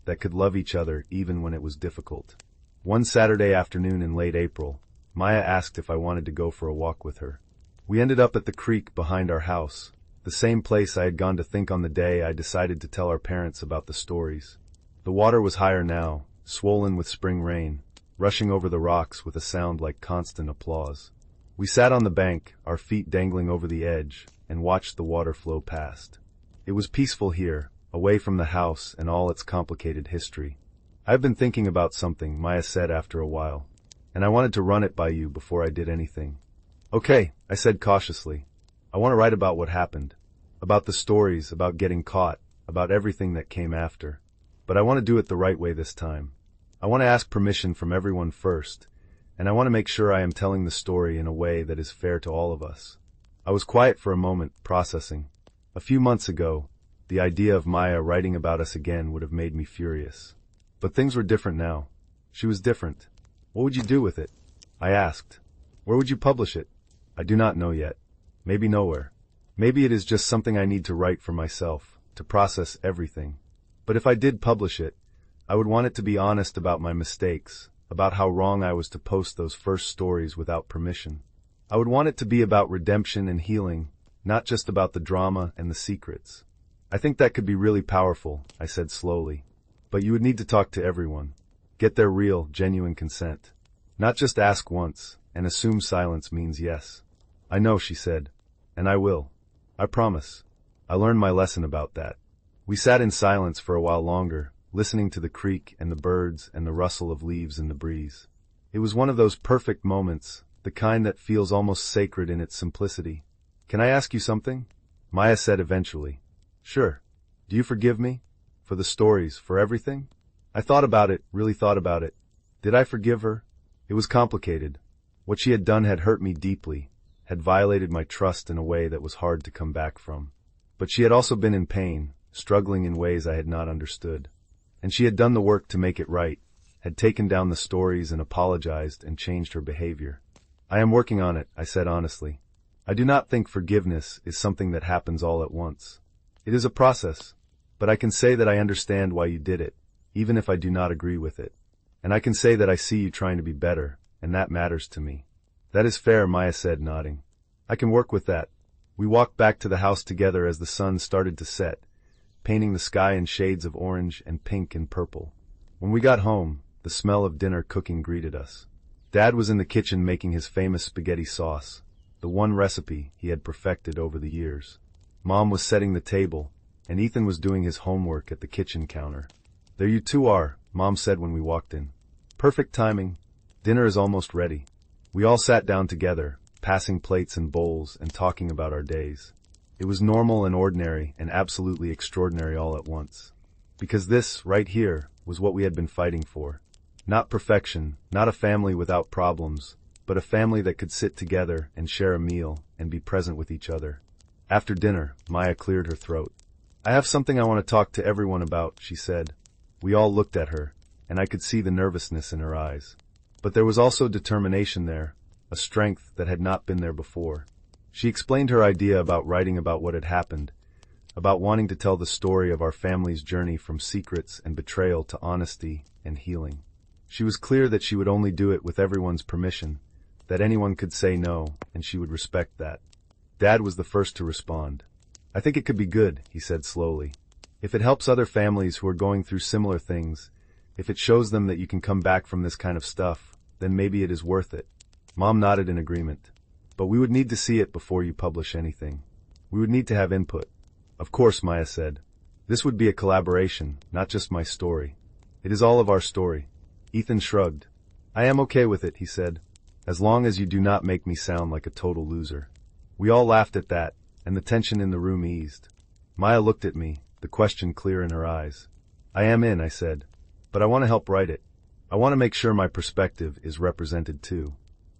that could love each other even when it was difficult. One Saturday afternoon in late April, Maya asked if I wanted to go for a walk with her. We ended up at the creek behind our house, the same place I had gone to think on the day I decided to tell our parents about the stories. The water was higher now, swollen with spring rain, rushing over the rocks with a sound like constant applause. We sat on the bank, our feet dangling over the edge, and watched the water flow past. It was peaceful here, away from the house and all its complicated history. "I've been thinking about something," Maya said after a while, "and I wanted to run it by you before I did anything." "Okay," I said cautiously. "I want to write about what happened, about the stories, about getting caught, about everything that came after. But I want to do it the right way this time. I want to ask permission from everyone first, and I want to make sure I am telling the story in a way that is fair to all of us." I was quiet for a moment, processing. A few months ago, the idea of Maya writing about us again would have made me furious. But things were different now. She was different. "What would you do with it?" I asked. "Where would you publish it?" "I do not know yet. Maybe nowhere. Maybe it is just something I need to write for myself, to process everything. But if I did publish it, I would want it to be honest about my mistakes, about how wrong I was to post those first stories without permission. I would want it to be about redemption and healing, not just about the drama and the secrets. I think that could be really powerful," I said slowly. "But you would need to talk to everyone. Get their real, genuine consent. Not just ask once, and assume silence means yes." "I know," she said. "And I will. I promise." I learned my lesson about that. We sat in silence for a while longer, listening to the creek and the birds and the rustle of leaves in the breeze. It was one of those perfect moments, the kind that feels almost sacred in its simplicity. "Can I ask you something?" Maya said eventually. "Sure. Do you forgive me? For the stories, for everything?" I thought about it, really thought about it. Did I forgive her? It was complicated. What she had done had hurt me deeply, had violated my trust in a way that was hard to come back from. But she had also been in pain, struggling in ways I had not understood. And she had done the work to make it right, had taken down the stories and apologized and changed her behavior. "I am working on it," I said honestly. "I do not think forgiveness is something that happens all at once. It is a process, but I can say that I understand why you did it, even if I do not agree with it. And I can say that I see you trying to be better, and that matters to me." "That is fair," Maya said, nodding. "I can work with that." We walked back to the house together as the sun started to set, painting the sky in shades of orange and pink and purple. When we got home, the smell of dinner cooking greeted us. Dad was in the kitchen making his famous spaghetti sauce, the one recipe he had perfected over the years. Mom was setting the table, and Ethan was doing his homework at the kitchen counter. "There you two are," Mom said when we walked in. "Perfect timing. Dinner is almost ready." We all sat down together, passing plates and bowls and talking about our days. It was normal and ordinary and absolutely extraordinary all at once. Because this, right here, was what we had been fighting for. Not perfection, not a family without problems, but a family that could sit together and share a meal and be present with each other. After dinner, Maya cleared her throat. "I have something I want to talk to everyone about," she said. We all looked at her, and I could see the nervousness in her eyes. But there was also determination there, a strength that had not been there before. She explained her idea about writing about what had happened, about wanting to tell the story of our family's journey from secrets and betrayal to honesty and healing. She was clear that she would only do it with everyone's permission, that anyone could say no, and she would respect that. Dad was the first to respond. "I think it could be good," he said slowly. "If it helps other families who are going through similar things, if it shows them that you can come back from this kind of stuff, then maybe it is worth it." Mom nodded in agreement. "But we would need to see it before you publish anything. We would need to have input." "Of course," Maya said. "This would be a collaboration, not just my story. It is all of our story." Ethan shrugged. "I am okay with it," he said, "as long as you do not make me sound like a total loser." We all laughed at that, and the tension in the room eased. Maya looked at me, the question clear in her eyes. "I am in," I said, "but I want to help write it. I want to make sure my perspective is represented too."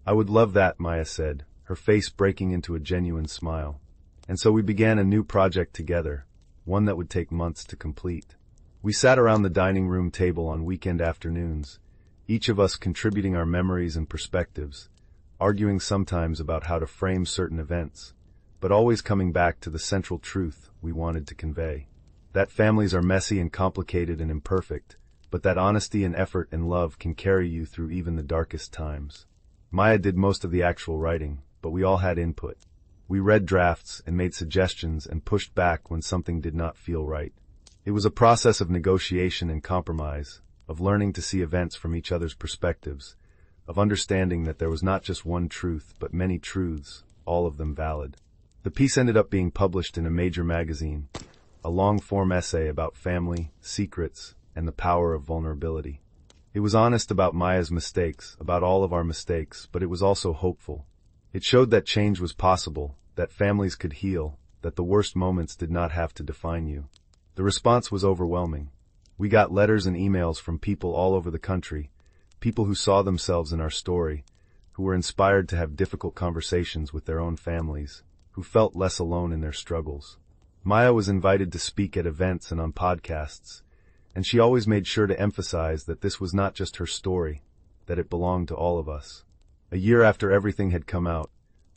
I would love that, Maya said, her face breaking into a genuine smile. And so we began a new project together, one that would take months to complete. We sat around the dining room table on weekend afternoons, each of us contributing our memories and perspectives, arguing sometimes about how to frame certain events, but always coming back to the central truth we wanted to convey. That families are messy and complicated and imperfect, but that honesty and effort and love can carry you through even the darkest times. Maya did most of the actual writing, but we all had input. We read drafts and made suggestions and pushed back when something did not feel right. It was a process of negotiation and compromise, of learning to see events from each other's perspectives, of understanding that there was not just one truth but many truths, all of them valid. The piece ended up being published in a major magazine, a long-form essay about family, secrets, and the power of vulnerability. It was honest about Maya's mistakes, about all of our mistakes, but it was also hopeful. It showed that change was possible, that families could heal, that the worst moments did not have to define you. The response was overwhelming. We got letters and emails from people all over the country, people who saw themselves in our story, who were inspired to have difficult conversations with their own families, who felt less alone in their struggles. Maya was invited to speak at events and on podcasts, and she always made sure to emphasize that this was not just her story, that it belonged to all of us. A year after everything had come out,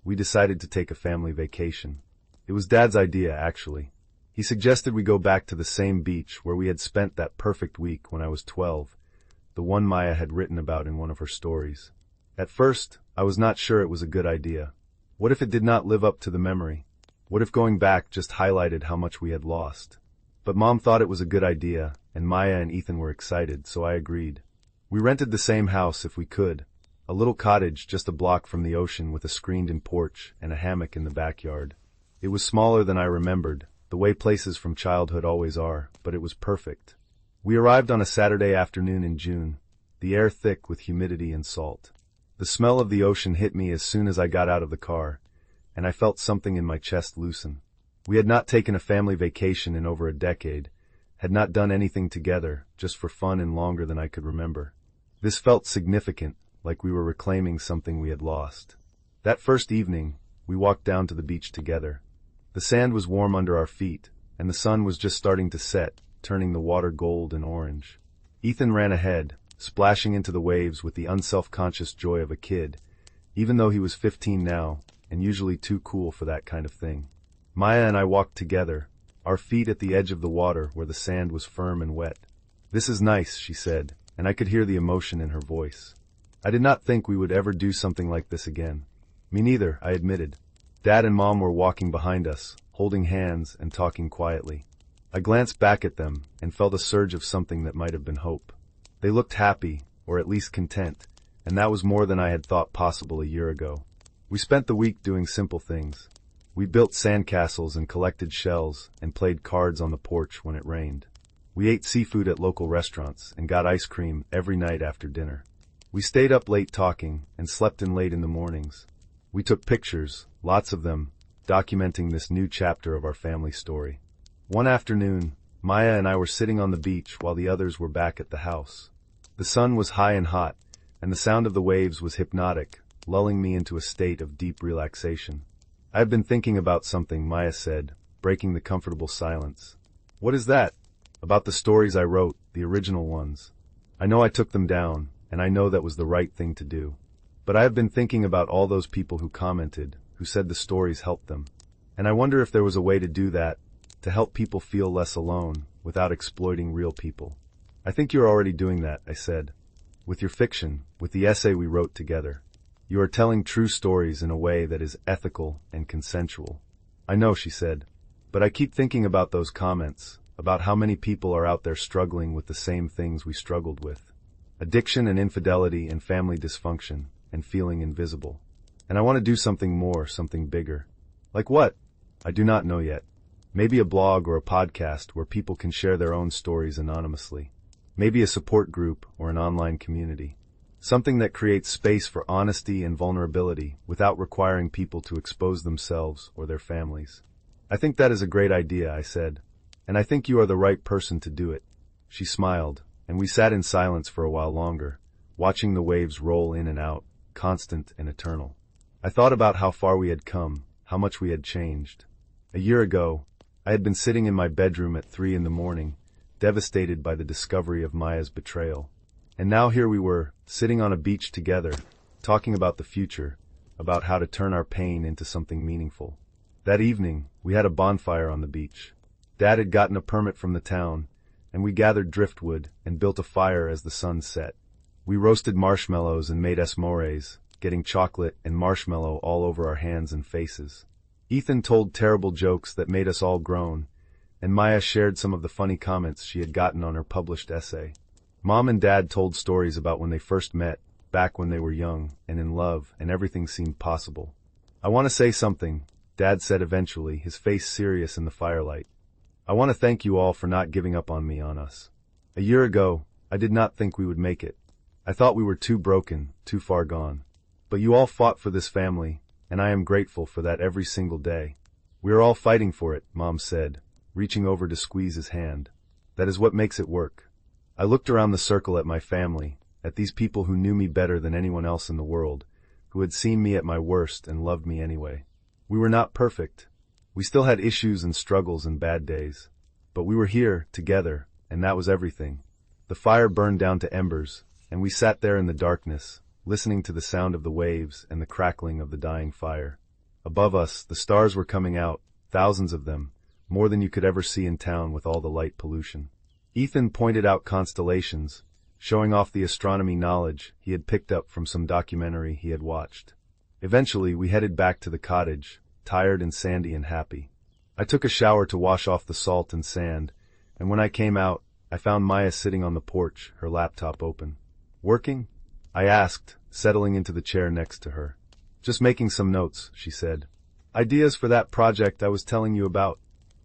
we decided to take a family vacation. It was Dad's idea, actually. He suggested we go back to the same beach where we had spent that perfect week when I was 12, the one Maya had written about in one of her stories. At first, I was not sure it was a good idea. What if it did not live up to the memory? What if going back just highlighted how much we had lost? But Mom thought it was a good idea, and Maya and Ethan were excited, so I agreed. We rented the same house if we could, a little cottage just a block from the ocean with a screened-in porch and a hammock in the backyard. It was smaller than I remembered, the way places from childhood always are, but it was perfect. We arrived on a Saturday afternoon in June, the air thick with humidity and salt. The smell of the ocean hit me as soon as I got out of the car, and I felt something in my chest loosen. We had not taken a family vacation in over a decade, had not done anything together, just for fun and longer than I could remember. This felt significant, like we were reclaiming something we had lost. That first evening, we walked down to the beach together. The sand was warm under our feet, and the sun was just starting to set, turning the water gold and orange. Ethan ran ahead, splashing into the waves with the unself-conscious joy of a kid, even though he was 15 now, and usually too cool for that kind of thing. Maya and I walked together, our feet at the edge of the water where the sand was firm and wet. "This is nice," she said, and I could hear the emotion in her voice. I did not think we would ever do something like this again. Me neither, I admitted. Dad and Mom were walking behind us, holding hands and talking quietly. I glanced back at them and felt a surge of something that might have been hope. They looked happy, or at least content, and that was more than I had thought possible a year ago. We spent the week doing simple things. We built sandcastles and collected shells and played cards on the porch when it rained. We ate seafood at local restaurants and got ice cream every night after dinner. We stayed up late talking and slept in late in the mornings. We took pictures, lots of them, documenting this new chapter of our family story. One afternoon, Maya and I were sitting on the beach while the others were back at the house. The sun was high and hot, and the sound of the waves was hypnotic, lulling me into a state of deep relaxation. "I have been thinking about something," Maya said, breaking the comfortable silence. "What is that?" "About the stories I wrote, the original ones. I know I took them down, and I know that was the right thing to do. But I have been thinking about all those people who commented, who said the stories helped them. And I wonder if there was a way to do that, to help people feel less alone, without exploiting real people." "I think you're already doing that," I said. "With your fiction, with the essay we wrote together. You are telling true stories in a way that is ethical and consensual." "I know," she said. "But I keep thinking about those comments, about how many people are out there struggling with the same things we struggled with. Addiction and infidelity and family dysfunction, and feeling invisible. And I want to do something more, something bigger." "Like what?" "I do not know yet. Maybe a blog or a podcast where people can share their own stories anonymously. Maybe a support group or an online community. Something that creates space for honesty and vulnerability without requiring people to expose themselves or their families." "I think that is a great idea," I said. "And I think you are the right person to do it." She smiled, and we sat in silence for a while longer, watching the waves roll in and out, constant and eternal. I thought about how far we had come, how much we had changed. A year ago, I had been sitting in my bedroom at 3 in the morning, devastated by the discovery of Maya's betrayal. And now here we were, sitting on a beach together, talking about the future, about how to turn our pain into something meaningful. That evening, we had a bonfire on the beach. Dad had gotten a permit from the town, and we gathered driftwood and built a fire as the sun set. We roasted marshmallows and made s'mores, getting chocolate and marshmallow all over our hands and faces. Ethan told terrible jokes that made us all groan, and Maya shared some of the funny comments she had gotten on her published essay. Mom and Dad told stories about when they first met, back when they were young and in love, and everything seemed possible. "I want to say something," Dad said eventually, his face serious in the firelight. "I want to thank you all for not giving up on us. A year ago, I did not think we would make it. I thought we were too broken, too far gone. But you all fought for this family, and I am grateful for that every single day. We are all fighting for it," Mom said, reaching over to squeeze his hand. "That is what makes it work." I looked around the circle at my family, at these people who knew me better than anyone else in the world, who had seen me at my worst and loved me anyway. We were not perfect. We still had issues and struggles and bad days. But we were here, together, and that was everything. The fire burned down to embers, and we sat there in the darkness, listening to the sound of the waves and the crackling of the dying fire. Above us, the stars were coming out, thousands of them, more than you could ever see in town with all the light pollution. Ethan pointed out constellations, showing off the astronomy knowledge he had picked up from some documentary he had watched. Eventually, we headed back to the cottage, tired and sandy and happy. I took a shower to wash off the salt and sand, and when I came out, I found Maya sitting on the porch, her laptop open. "Working?" I asked, settling into the chair next to her. "Just making some notes," she said. "Ideas for that project I was telling you about."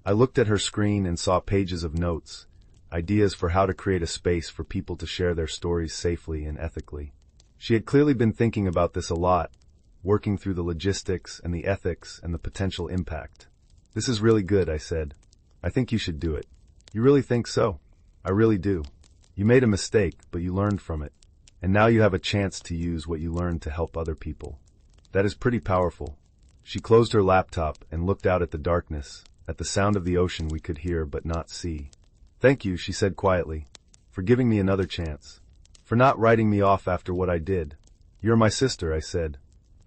I looked at her screen and saw pages of notes, ideas for how to create a space for people to share their stories safely and ethically. She had clearly been thinking about this a lot, working through the logistics and the ethics and the potential impact. "This is really good," I said. "I think you should do it." "You really think so?" "I really do. You made a mistake, but you learned from it. And now you have a chance to use what you learned to help other people. That is pretty powerful." She closed her laptop and looked out at the darkness, at the sound of the ocean we could hear but not see. "Thank you," she said quietly, "for giving me another chance. For not writing me off after what I did. You're my sister," I said.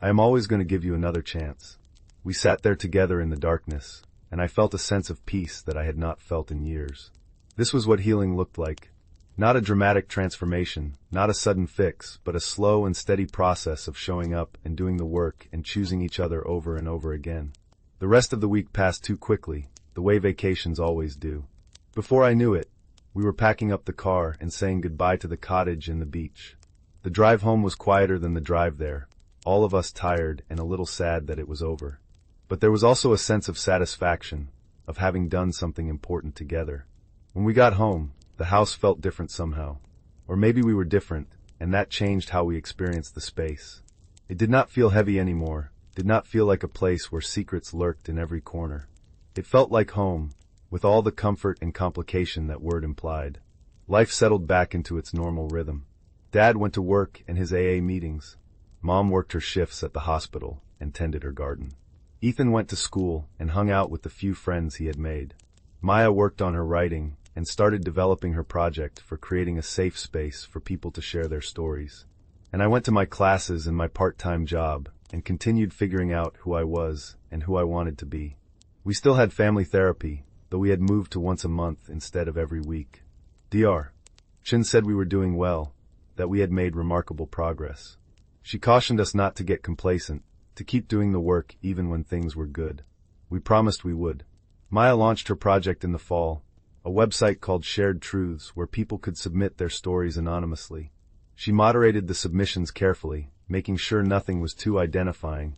"I am always going to give you another chance." We sat there together in the darkness, and I felt a sense of peace that I had not felt in years. This was what healing looked like. Not a dramatic transformation, not a sudden fix, but a slow and steady process of showing up and doing the work and choosing each other over and over again. The rest of the week passed too quickly, the way vacations always do. Before I knew it, we were packing up the car and saying goodbye to the cottage and the beach. The drive home was quieter than the drive there, all of us tired and a little sad that it was over. But there was also a sense of satisfaction, of having done something important together. When we got home, the house felt different somehow. Or maybe we were different, and that changed how we experienced the space. It did not feel heavy anymore, did not feel like a place where secrets lurked in every corner. It felt like home, with all the comfort and complication that word implied. Life settled back into its normal rhythm. Dad went to work and his AA meetings. Mom worked her shifts at the hospital and tended her garden. Ethan went to school and hung out with the few friends he had made. Maya worked on her writing and started developing her project for creating a safe space for people to share their stories. And I went to my classes and my part-time job and continued figuring out who I was and who I wanted to be. We still had family therapy, though we had moved to once a month instead of every week. Dr. Chin said we were doing well, that we had made remarkable progress. She cautioned us not to get complacent, to keep doing the work even when things were good. We promised we would. Maya launched her project in the fall, a website called Shared Truths where people could submit their stories anonymously. She moderated the submissions carefully, making sure nothing was too identifying,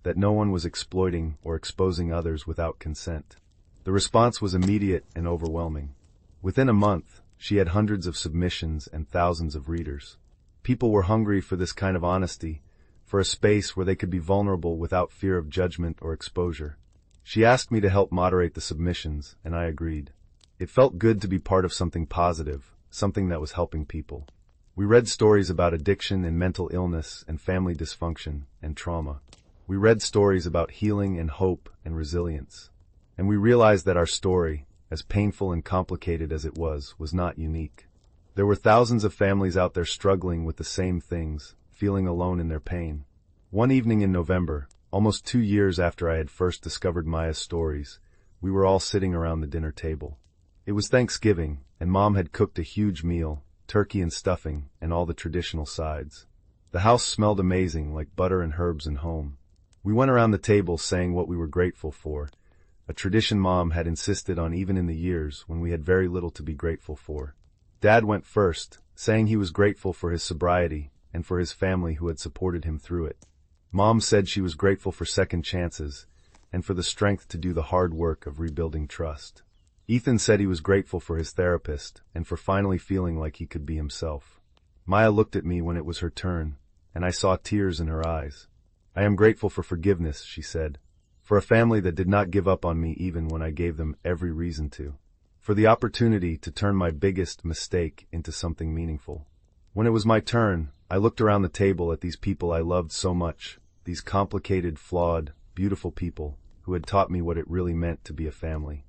that no one was exploiting or exposing others without consent. The response was immediate and overwhelming. Within a month, she had hundreds of submissions and thousands of readers. People were hungry for this kind of honesty, for a space where they could be vulnerable without fear of judgment or exposure. She asked me to help moderate the submissions, and I agreed. It felt good to be part of something positive, something that was helping people. We read stories about addiction and mental illness and family dysfunction and trauma. We read stories about healing and hope and resilience. And we realized that our story, as painful and complicated as it was not unique. There were thousands of families out there struggling with the same things, feeling alone in their pain. One evening in November, almost 2 years after I had first discovered Maya's stories, we were all sitting around the dinner table. It was Thanksgiving, and Mom had cooked a huge meal, turkey and stuffing, and all the traditional sides. The house smelled amazing, like butter and herbs and home. We went around the table saying what we were grateful for, a tradition Mom had insisted on even in the years when we had very little to be grateful for. Dad went first, saying he was grateful for his sobriety and for his family who had supported him through it. Mom said she was grateful for second chances and for the strength to do the hard work of rebuilding trust. Ethan said he was grateful for his therapist and for finally feeling like he could be himself. Maya looked at me when it was her turn, and I saw tears in her eyes. I am grateful for forgiveness, she said, for a family that did not give up on me even when I gave them every reason to, for the opportunity to turn my biggest mistake into something meaningful. When it was my turn, I looked around the table at these people I loved so much, these complicated, flawed, beautiful people who had taught me what it really meant to be a family.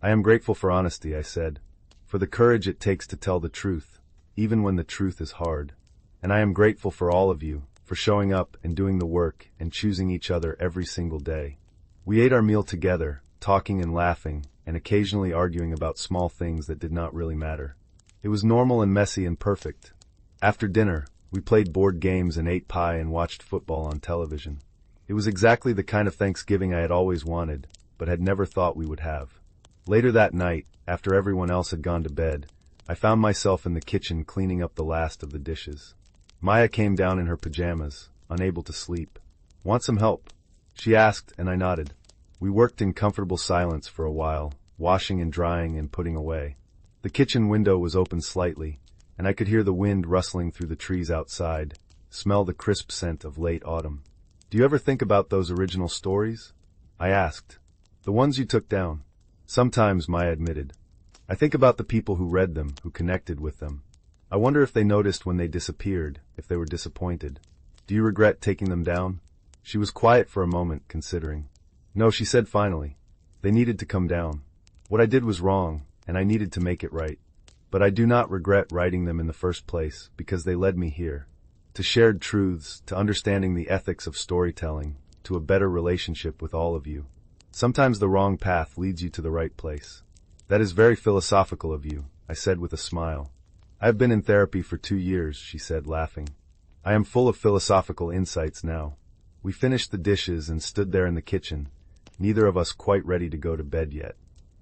I am grateful for honesty, I said, for the courage it takes to tell the truth, even when the truth is hard. And I am grateful for all of you, for showing up and doing the work and choosing each other every single day. We ate our meal together, talking and laughing, and occasionally arguing about small things that did not really matter. It was normal and messy and perfect. After dinner, we played board games and ate pie and watched football on television. It was exactly the kind of Thanksgiving I had always wanted, but had never thought we would have. Later that night, after everyone else had gone to bed, I found myself in the kitchen cleaning up the last of the dishes. Maya came down in her pajamas, unable to sleep. "Want some help?" she asked, and I nodded. We worked in comfortable silence for a while, washing and drying and putting away. The kitchen window was open slightly, and I could hear the wind rustling through the trees outside, smell the crisp scent of late autumn. "Do you ever think about those original stories?" I asked. "The ones you took down?" "Sometimes," Maya admitted. "I think about the people who read them, who connected with them. I wonder if they noticed when they disappeared, if they were disappointed. Do you regret taking them down?" She was quiet for a moment, considering. "No," she said finally. "They needed to come down. What I did was wrong, and I needed to make it right. But I do not regret writing them in the first place, because they led me here. To shared truths, to understanding the ethics of storytelling, to a better relationship with all of you. Sometimes the wrong path leads you to the right place." "That is very philosophical of you," I said with a smile. "I have been in therapy for 2 years," she said, laughing. "I am full of philosophical insights now." We finished the dishes and stood there in the kitchen, neither of us quite ready to go to bed yet.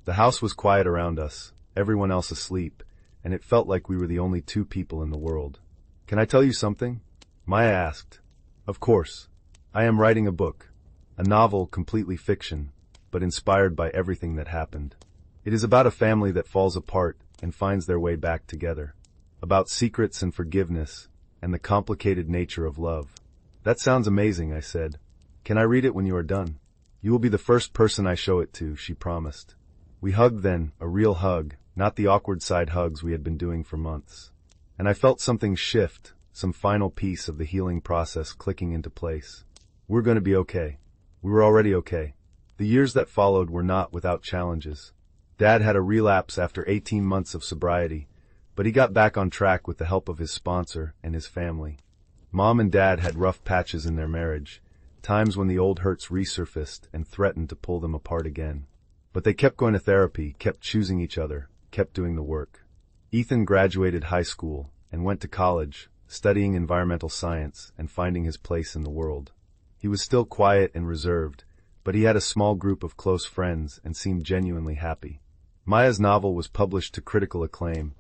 The house was quiet around us, everyone else asleep, and it felt like we were the only 2 people in the world. "Can I tell you something?" Maya asked. "Of course. I am writing a book, a novel, completely fiction, but inspired by everything that happened. It is about a family that falls apart and finds their way back together, about secrets and forgiveness, and the complicated nature of love." "That sounds amazing," I said. "Can I read it when you are done?" "You will be the first person I show it to," she promised. We hugged then, a real hug, not the awkward side hugs we had been doing for months. And I felt something shift, some final piece of the healing process clicking into place. We're going to be okay. We were already okay. The years that followed were not without challenges. Dad had a relapse after 18 months of sobriety, but he got back on track with the help of his sponsor and his family. Mom and Dad had rough patches in their marriage, times when the old hurts resurfaced and threatened to pull them apart again. But they kept going to therapy, kept choosing each other, kept doing the work. Ethan graduated high school and went to college, studying environmental science and finding his place in the world. He was still quiet and reserved, but he had a small group of close friends and seemed genuinely happy. Maya's novel was published to critical acclaim,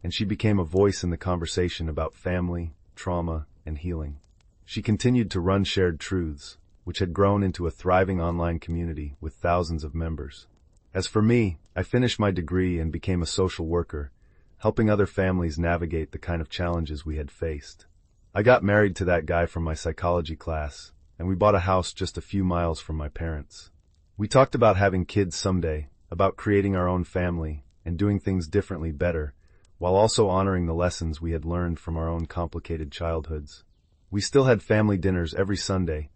and she became a voice in the conversation about family, trauma, and healing. She continued to run Shared Truths, which had grown into a thriving online community with thousands of members. As for me, I finished my degree and became a social worker, helping other families navigate the kind of challenges we had faced. I got married to that guy from my psychology class, and we bought a house just a few miles from my parents. We talked about having kids someday, about creating our own family, and doing things differently better, while also honoring the lessons we had learned from our own complicated childhoods. We still had family dinners every Sunday,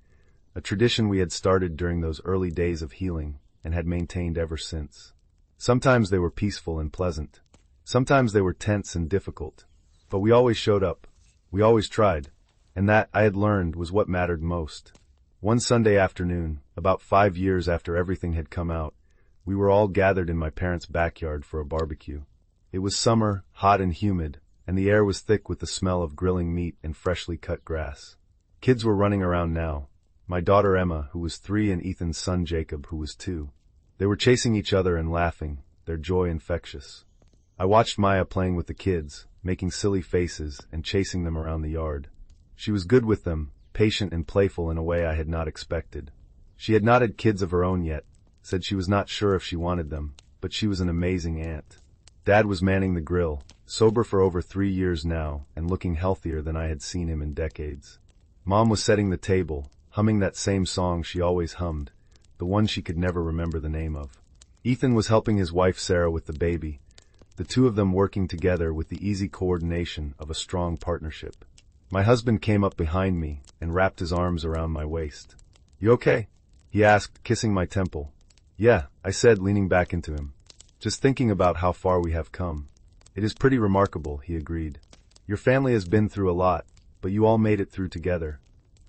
a tradition we had started during those early days of healing and had maintained ever since. Sometimes they were peaceful and pleasant. Sometimes they were tense and difficult. But we always showed up. We always tried. And that, I had learned, was what mattered most. One Sunday afternoon, about 5 years after everything had come out, we were all gathered in my parents' backyard for a barbecue. It was summer, hot and humid, and the air was thick with the smell of grilling meat and freshly cut grass. Kids were running around now. My daughter Emma, who was 3, and Ethan's son Jacob, who was 2. They were chasing each other and laughing, their joy infectious. I watched Maya playing with the kids, making silly faces and chasing them around the yard. She was good with them, patient and playful in a way I had not expected. She had not had kids of her own yet, said she was not sure if she wanted them, but she was an amazing aunt. Dad was manning the grill, sober for over 3 years now and looking healthier than I had seen him in decades. Mom was setting the table, humming that same song she always hummed, the one she could never remember the name of. Ethan was helping his wife Sarah with the baby, the two of them working together with the easy coordination of a strong partnership. My husband came up behind me and wrapped his arms around my waist. "You okay?" he asked, kissing my temple. "Yeah," I said, leaning back into him. "Just thinking about how far we have come." "It is pretty remarkable," he agreed. "Your family has been through a lot, but you all made it through together."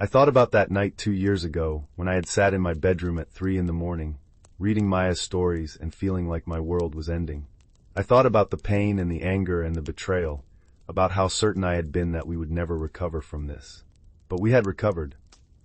I thought about that night 2 years ago when I had sat in my bedroom at 3 in the morning, reading Maya's stories and feeling like my world was ending. I thought about the pain and the anger and the betrayal, about how certain I had been that we would never recover from this. But we had recovered.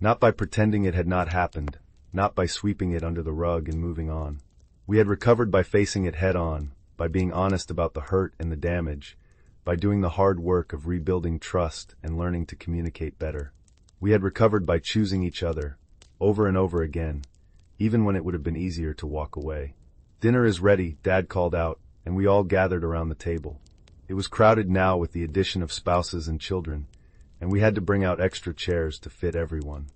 Not by pretending it had not happened, not by sweeping it under the rug and moving on. We had recovered by facing it head on, by being honest about the hurt and the damage, by doing the hard work of rebuilding trust and learning to communicate better. We had recovered by choosing each other, over and over again, even when it would have been easier to walk away. "Dinner is ready," Dad called out, and we all gathered around the table. It was crowded now with the addition of spouses and children, and we had to bring out extra chairs to fit everyone.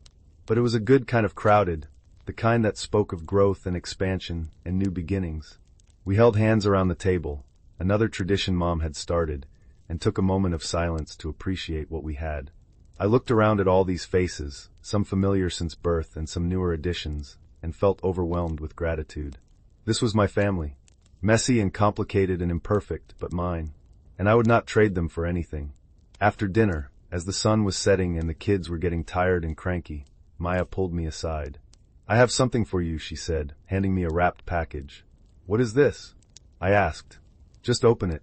But it was a good kind of crowded, the kind that spoke of growth and expansion and new beginnings. We held hands around the table, another tradition Mom had started, and took a moment of silence to appreciate what we had. I looked around at all these faces, some familiar since birth and some newer additions, and felt overwhelmed with gratitude. This was my family. Messy and complicated and imperfect, but mine. And I would not trade them for anything. After dinner, as the sun was setting and the kids were getting tired and cranky, Maya pulled me aside. "I have something for you," she said, handing me a wrapped package. "What is this?" I asked. "Just open it."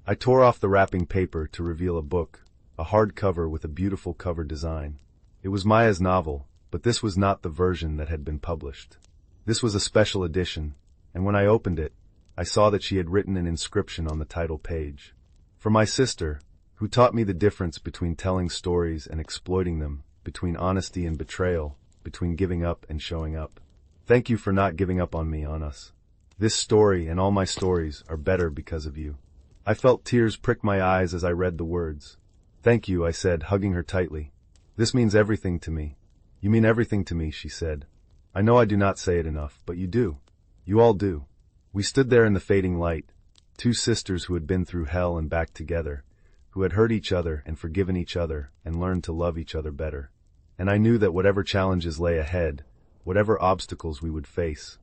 I tore off the wrapping paper to reveal a book, a hardcover with a beautiful cover design. It was Maya's novel, but this was not the version that had been published. This was a special edition, and when I opened it, I saw that she had written an inscription on the title page. "For my sister, who taught me the difference between telling stories and exploiting them, between honesty and betrayal, between giving up and showing up. Thank you for not giving up on me, on us. This story and all my stories are better because of you." I felt tears prick my eyes as I read the words. "Thank you," I said, hugging her tightly. "This means everything to me." "You mean everything to me," she said. "I know I do not say it enough, but you do. You all do." We stood there in the fading light, two sisters who had been through hell and back together, who had hurt each other and forgiven each other and learned to love each other better. And I knew that whatever challenges lay ahead, whatever obstacles we would face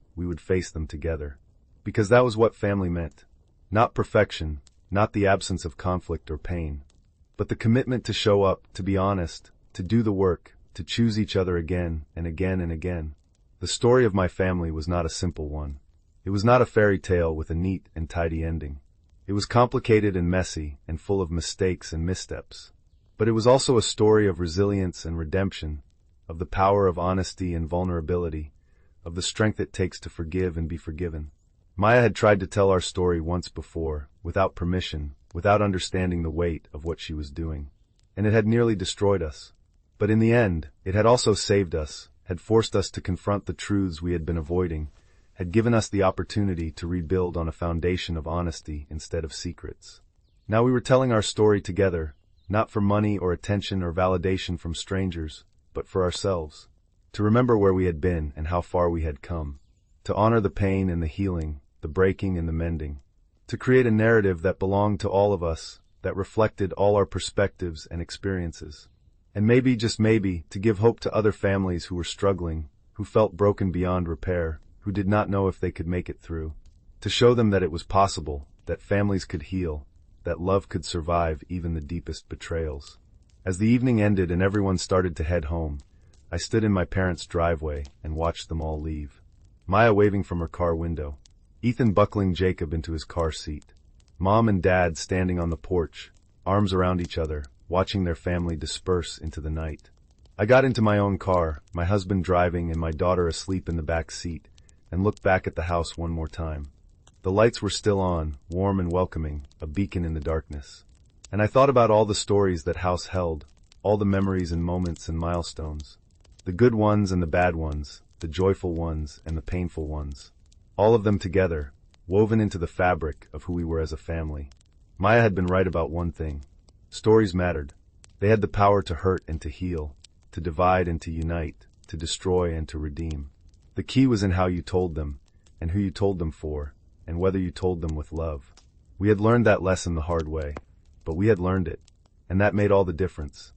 them together. Because that was what family meant. Not perfection, not the absence of conflict or pain, but the commitment to show up, to be honest, to do the work, to choose each other again and again and again. The story of my family was not a simple one. It was not a fairy tale with a neat and tidy ending. It was complicated and messy and full of mistakes and missteps. But it was also a story of resilience and redemption, of the power of honesty and vulnerability, of the strength it takes to forgive and be forgiven. Maya had tried to tell our story once before, without permission, without understanding the weight of what she was doing. And it had nearly destroyed us. But in the end, it had also saved us, had forced us to confront the truths we had been avoiding, had given us the opportunity to rebuild on a foundation of honesty instead of secrets. Now we were telling our story together, not for money or attention or validation from strangers, but for ourselves. To remember where we had been and how far we had come. To honor the pain and the healing, the breaking and the mending. To to create a narrative that belonged to all of us, that reflected all our perspectives and experiences. And maybe, just maybe, to give hope to other families who were struggling, who felt broken beyond repair, who did not know if they could make it through. To show them that it was possible, that families could heal, that love could survive even the deepest betrayals. As the evening ended and everyone started to head home, I stood in my parents' driveway and watched them all leave. Maya waving from her car window, Ethan buckling Jacob into his car seat, Mom and Dad standing on the porch, arms around each other, watching their family disperse into the night. I got into my own car, my husband driving and my daughter asleep in the back seat, and looked back at the house one more time. The lights were still on, warm and welcoming, a beacon in the darkness. And I thought about all the stories that house held, all the memories and moments and milestones. The good ones and the bad ones, the joyful ones and the painful ones. All of them together, woven into the fabric of who we were as a family. Maya had been right about one thing. Stories mattered. They had the power to hurt and to heal, to divide and to unite, to destroy and to redeem. The key was in how you told them, and who you told them for, and whether you told them with love. We had learned that lesson the hard way, but we had learned it, and that made all the difference.